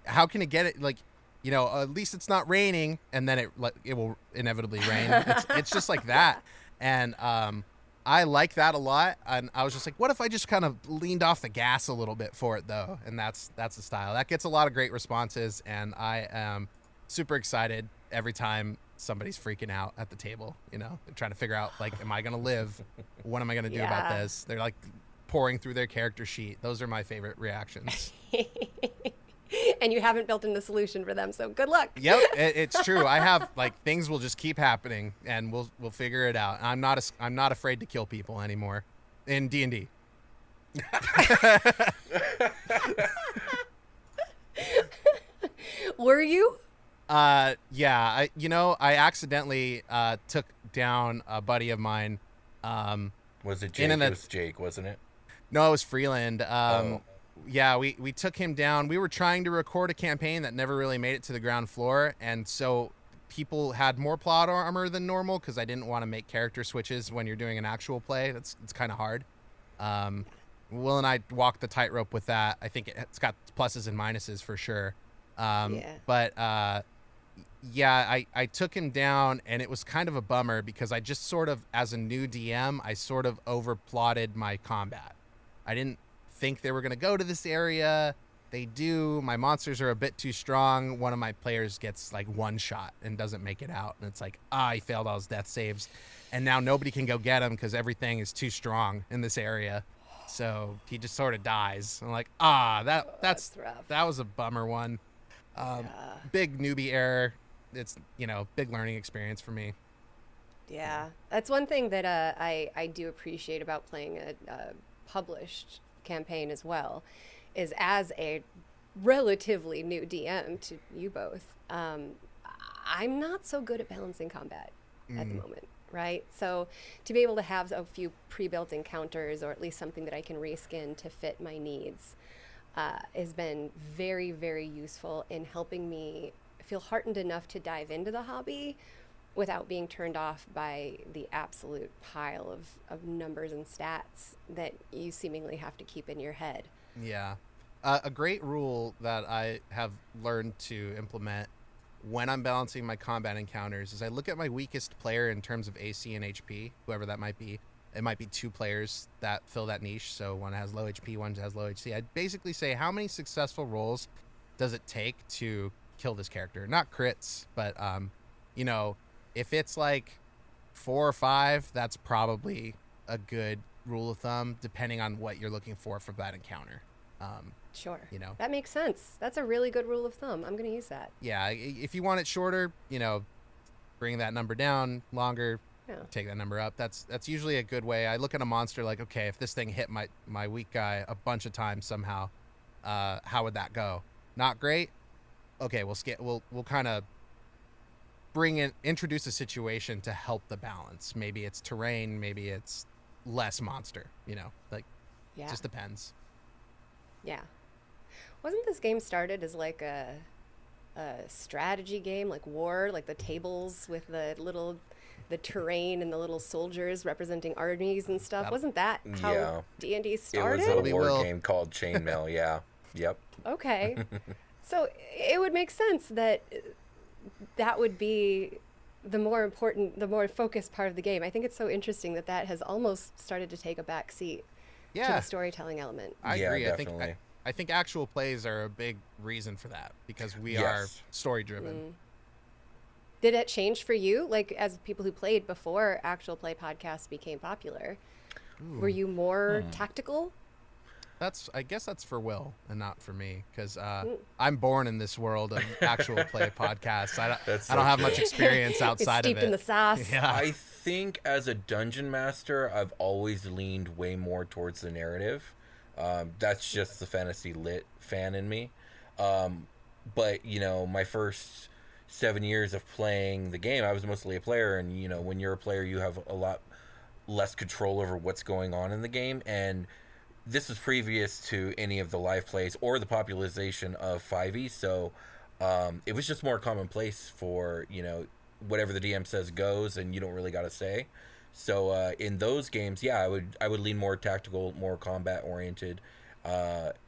how can it get it? Like, at least it's not raining, and then it will inevitably rain. It's just like that, and I like that a lot. And I was just like, what if I just kind of leaned off the gas a little bit for it though? And that's the style that gets a lot of great responses, and I am super excited every time somebody's freaking out at the table. They're trying to figure out, like, am I gonna live? What am I gonna do about this? They're like pouring through their character sheet. Those are my favorite reactions. And you haven't built in the solution for them, so good luck. Yep, it's true. I have, like, things will just keep happening, and we'll figure it out. I'm not afraid to kill people anymore in D&D. Were you? Yeah, I accidentally took down a buddy of mine. Was it Jake? It was Jake, wasn't it? No, it was Freeland. Yeah, we took him down. We were trying to record a campaign that never really made it to the ground floor, and so people had more plot armor than normal because I didn't want to make character switches when you're doing an actual play. It's kind of hard. Will and I walked the tightrope with that. I think it's got pluses and minuses for sure. But yeah, I took him down, and it was kind of a bummer because I just sort of, as a new DM, I sort of overplotted my combat. I didn't think they were going to go to this area. They do. My monsters are a bit too strong. One of my players gets like one shot and doesn't make it out. And it's like, he failed all his death saves. And now nobody can go get him because everything is too strong in this area. So he just sort of dies. I'm like, that's rough. that was a bummer one. Big newbie error. It's, big learning experience for me. Yeah, that's one thing that I do appreciate about playing a published campaign as well, is as a relatively new DM to you both, I'm not so good at balancing combat at the moment, right? So to be able to have a few pre-built encounters, or at least something that I can reskin to fit my needs, has been very, very useful in helping me feel heartened enough to dive into the hobby without being turned off by the absolute pile of numbers and stats that you seemingly have to keep in your head. Yeah. A great rule that I have learned to implement when I'm balancing my combat encounters is I look at my weakest player in terms of AC and HP, whoever that might be. It might be two players that fill that niche. So one has low HP, one has low HC. I'd basically say, how many successful rolls does it take to kill this character? Not crits, but if it's like 4 or 5, that's probably a good rule of thumb, depending on what you're looking for from that encounter. Sure. That makes sense. That's a really good rule of thumb. I'm going to use that. Yeah. If you want it shorter, bring that number down. Longer, take that number up. That's usually a good way. I look at a monster like, okay, if this thing hit my weak guy a bunch of times somehow, how would that go? Not great. Okay, we'll kind of introduce a situation to help the balance. Maybe it's terrain, maybe it's less monster, it just depends. Yeah. Wasn't this game started as like a strategy game, like war, like the tables with the terrain and the little soldiers representing armies and stuff? Wasn't that how D&D started? It was a war game called Chainmail, yeah. Yep. Okay. So it would make sense that would be the more focused part of the game. I think it's so interesting that has almost started to take a back seat to the storytelling element. I agree. Definitely. I think actual plays are a big reason for that, because we are story driven. Did it change for you, like as people who played before actual play podcasts became popular? Were you more tactical? I guess that's for Will and not for me, because I'm born in this world of actual play podcasts. I don't have much experience outside of it. Steeped in the sauce. Yeah. I think as a dungeon master, I've always leaned way more towards the narrative. That's just the fantasy lit fan in me. But my first 7 years of playing the game, I was mostly a player, and when you're a player, you have a lot less control over what's going on in the game, and this was previous to any of the live plays or the popularization of 5e, so it was just more commonplace for, whatever the DM says goes, and you don't really got to say. So in those games, I would lean more tactical, more combat-oriented,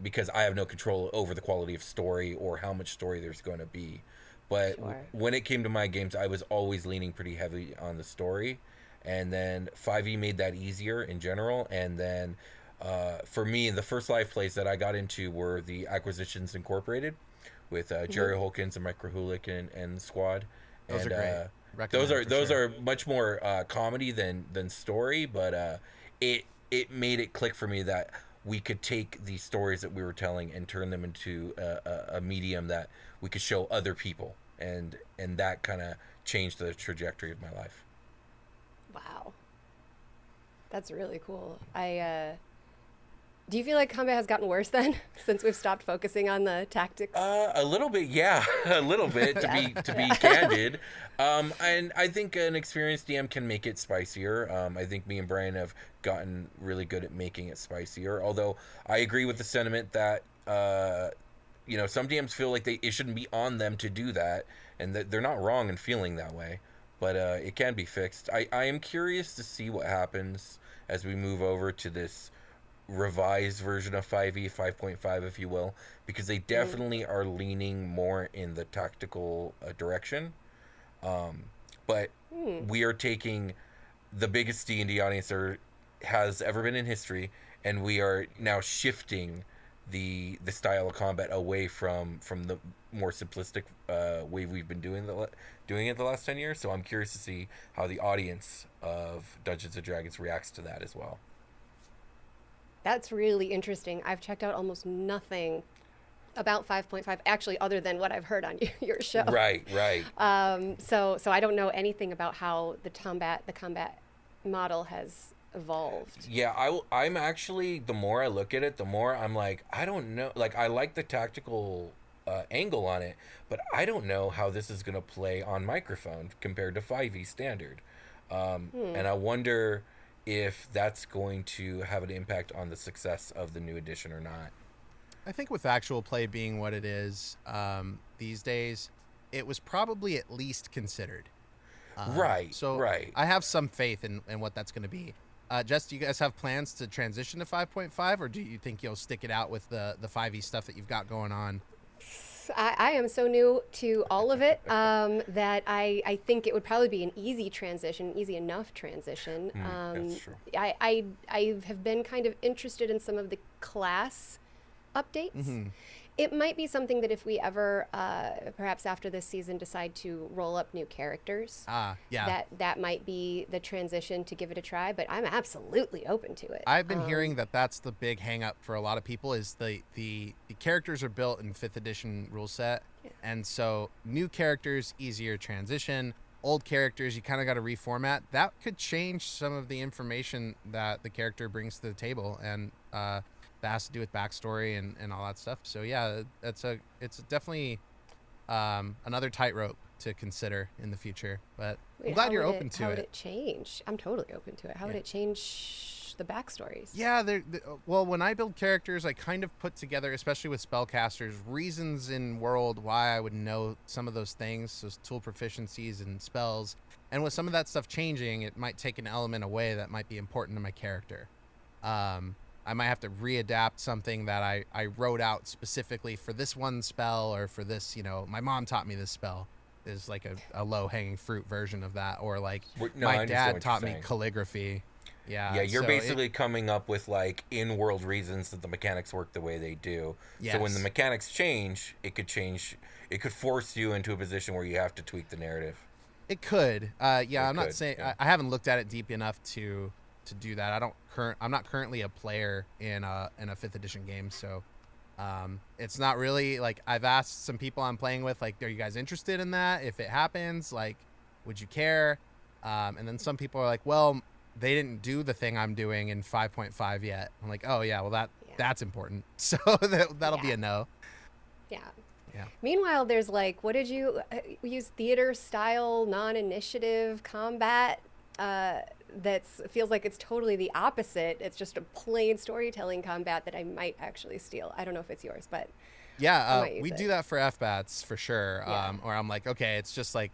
because I have no control over the quality of story or how much story there's going to be. But when it came to my games, I was always leaning pretty heavy on the story, and then 5e made that easier in general, and then for me, the first live plays that I got into were the Acquisitions Incorporated with Jerry Holkins and Mike Krahulik and squad. Those are great. Those are much more comedy than story, but it made it click for me that we could take these stories that we were telling and turn them into a medium that we could show other people, and that kind of changed the trajectory of my life. Wow, that's really cool. Do you feel like combat has gotten worse then, since we've stopped focusing on the tactics? A little bit, yeah, a little bit to be candid. And I think an experienced DM can make it spicier. I think me and Brian have gotten really good at making it spicier. Although I agree with the sentiment that some DMs feel like it shouldn't be on them to do that, and that they're not wrong in feeling that way. But it can be fixed. I am curious to see what happens as we move over to this revised version of 5e, 5.5, if you will, because they definitely are leaning more in the tactical direction. But we are taking the biggest D&D audience there has ever been in history, and we are now shifting the style of combat away from the more simplistic way we've been doing it the last 10 years. So I'm curious to see how the audience of Dungeons and Dragons reacts to that as well. That's really interesting. I've checked out almost nothing about 5.5, actually, other than what I've heard on your show. Right. So I don't know anything about how the combat model has evolved. Yeah, I'm actually, the more I look at it, the more I'm like, I don't know. Like, I like the tactical angle on it, but I don't know how this is going to play on microphone compared to 5e standard. And I wonder if that's going to have an impact on the success of the new edition or not. I think with actual play being what it is these days, it was probably at least considered. Right. I have some faith in what that's going to be. Jess, do you guys have plans to transition to 5.5, or do you think you'll stick it out with the 5e stuff that you've got going on? I am so new to all of it that I think it would probably be an easy transition, easy enough transition. That's true. I have been kind of interested in some of the class updates. It might be something that if we ever, perhaps after this season, decide to roll up new characters, that might be the transition to give it a try. But I'm absolutely open to it. I've been hearing that that's the big hang up for a lot of people is the characters are built in 5th edition rule set. Yeah. And so new characters, easier transition. Old characters, you kind of got to reformat. That could change some of the information that the character brings to the table. And that has to do with backstory and all that stuff. So yeah, it's definitely another tightrope to consider in the future. But I'm glad you're open to it. How would it change? I'm totally open to it. How would it change the backstories? Yeah, well, when I build characters, I kind of put together, especially with spellcasters, reasons in world why I would know some of those things, those tool proficiencies and spells. And with some of that stuff changing, it might take an element away that might be important to my character. I might have to readapt something that I wrote out specifically for this one spell, or for this, my mom taught me this spell is like a low-hanging fruit version of that, or like my dad taught me calligraphy. Yeah, you're basically coming up with like in-world reasons that the mechanics work the way they do. Yes. So when the mechanics change, it could force you into a position where you have to tweak the narrative. It could. I'm not saying I haven't looked at it deep enough to do that. I'm not currently a player in a 5th edition game, so it's not really like, I've asked some people I'm playing with, like, are you guys interested in that? If it happens, like, would you care? And then some people are like, well, they didn't do the thing I'm doing in 5.5 yet. I'm like, oh yeah, well that's important. So that'll be a no. Yeah. Yeah. Meanwhile, there's like, what did you use? Theater style non-initiative combat. That feels like it's totally the opposite. It's just a plain storytelling combat that I might actually steal. I don't know if it's yours, but we do that for FBATs for sure. Yeah. Or I'm like, okay, it's just like,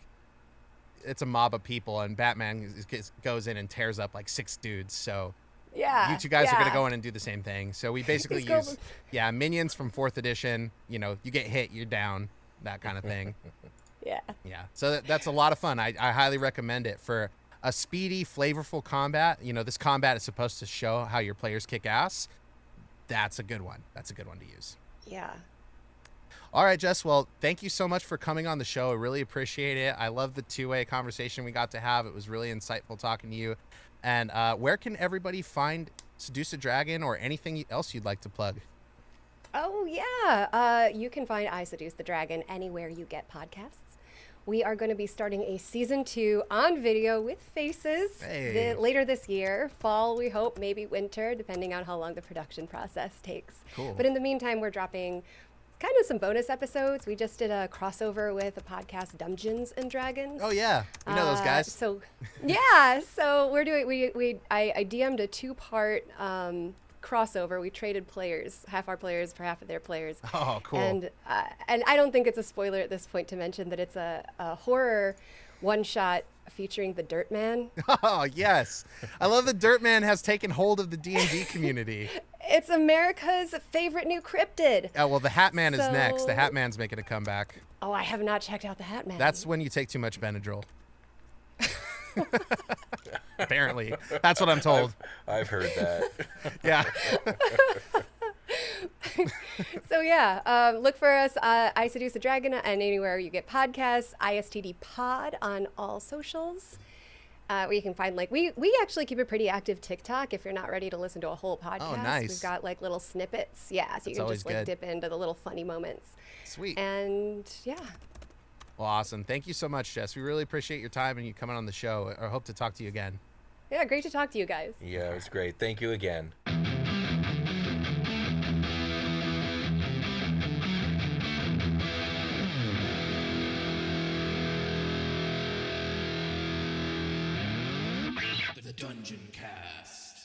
it's a mob of people, and Batman goes in and tears up like 6 dudes. So you two guys are gonna go in and do the same thing. So we basically use minions from 4th edition. You get hit, you're down, that kind of thing. Yeah. So that's a lot of fun. I highly recommend it for a speedy, flavorful combat. This combat is supposed to show how your players kick ass. That's a good one. That's a good one to use. Yeah. All right, Jess. Well, thank you so much for coming on the show. I really appreciate it. I love the two-way conversation we got to have. It was really insightful talking to you. And where can everybody find Seduce the Dragon, or anything else you'd like to plug? Oh, yeah. You can find I Seduce the Dragon anywhere you get podcasts. We are going to be starting a season 2 on video with faces later this year. Fall, we hope, maybe winter, depending on how long the production process takes. Cool. But in the meantime, we're dropping kind of some bonus episodes. We just did a crossover with a podcast, Dungeons and Dragons. Oh yeah, we know those guys. So we're doing. I DM'd a 2-part crossover. We traded players, half our players for half of their players. Oh, cool. And I don't think it's a spoiler at this point to mention that it's a horror one-shot featuring the Dirt Man. Oh, yes. I love that Dirt Man has taken hold of the D&D community. It's America's favorite new cryptid. Oh, well, the Hat Man is next. The So- Hat Man's making a comeback. Oh, I have not checked out the Hat Man. That's when you take too much Benadryl. Apparently. That's what I'm told. I've heard that. Yeah. So yeah, look for us, I Seduce the Dragon, and anywhere you get podcasts, ISTD Pod on all socials. Where you can find we actually keep a pretty active TikTok if you're not ready to listen to a whole podcast. nice. We've got little snippets. Yeah, so That's you can always just good. dip into the little funny moments. Sweet. And yeah. Well, awesome. Thank you so much, Jess. We really appreciate your time and you coming on the show. I hope to talk to you again. Yeah, great to talk to you guys. Yeah, it was great. Thank you again. The Dungeoncast.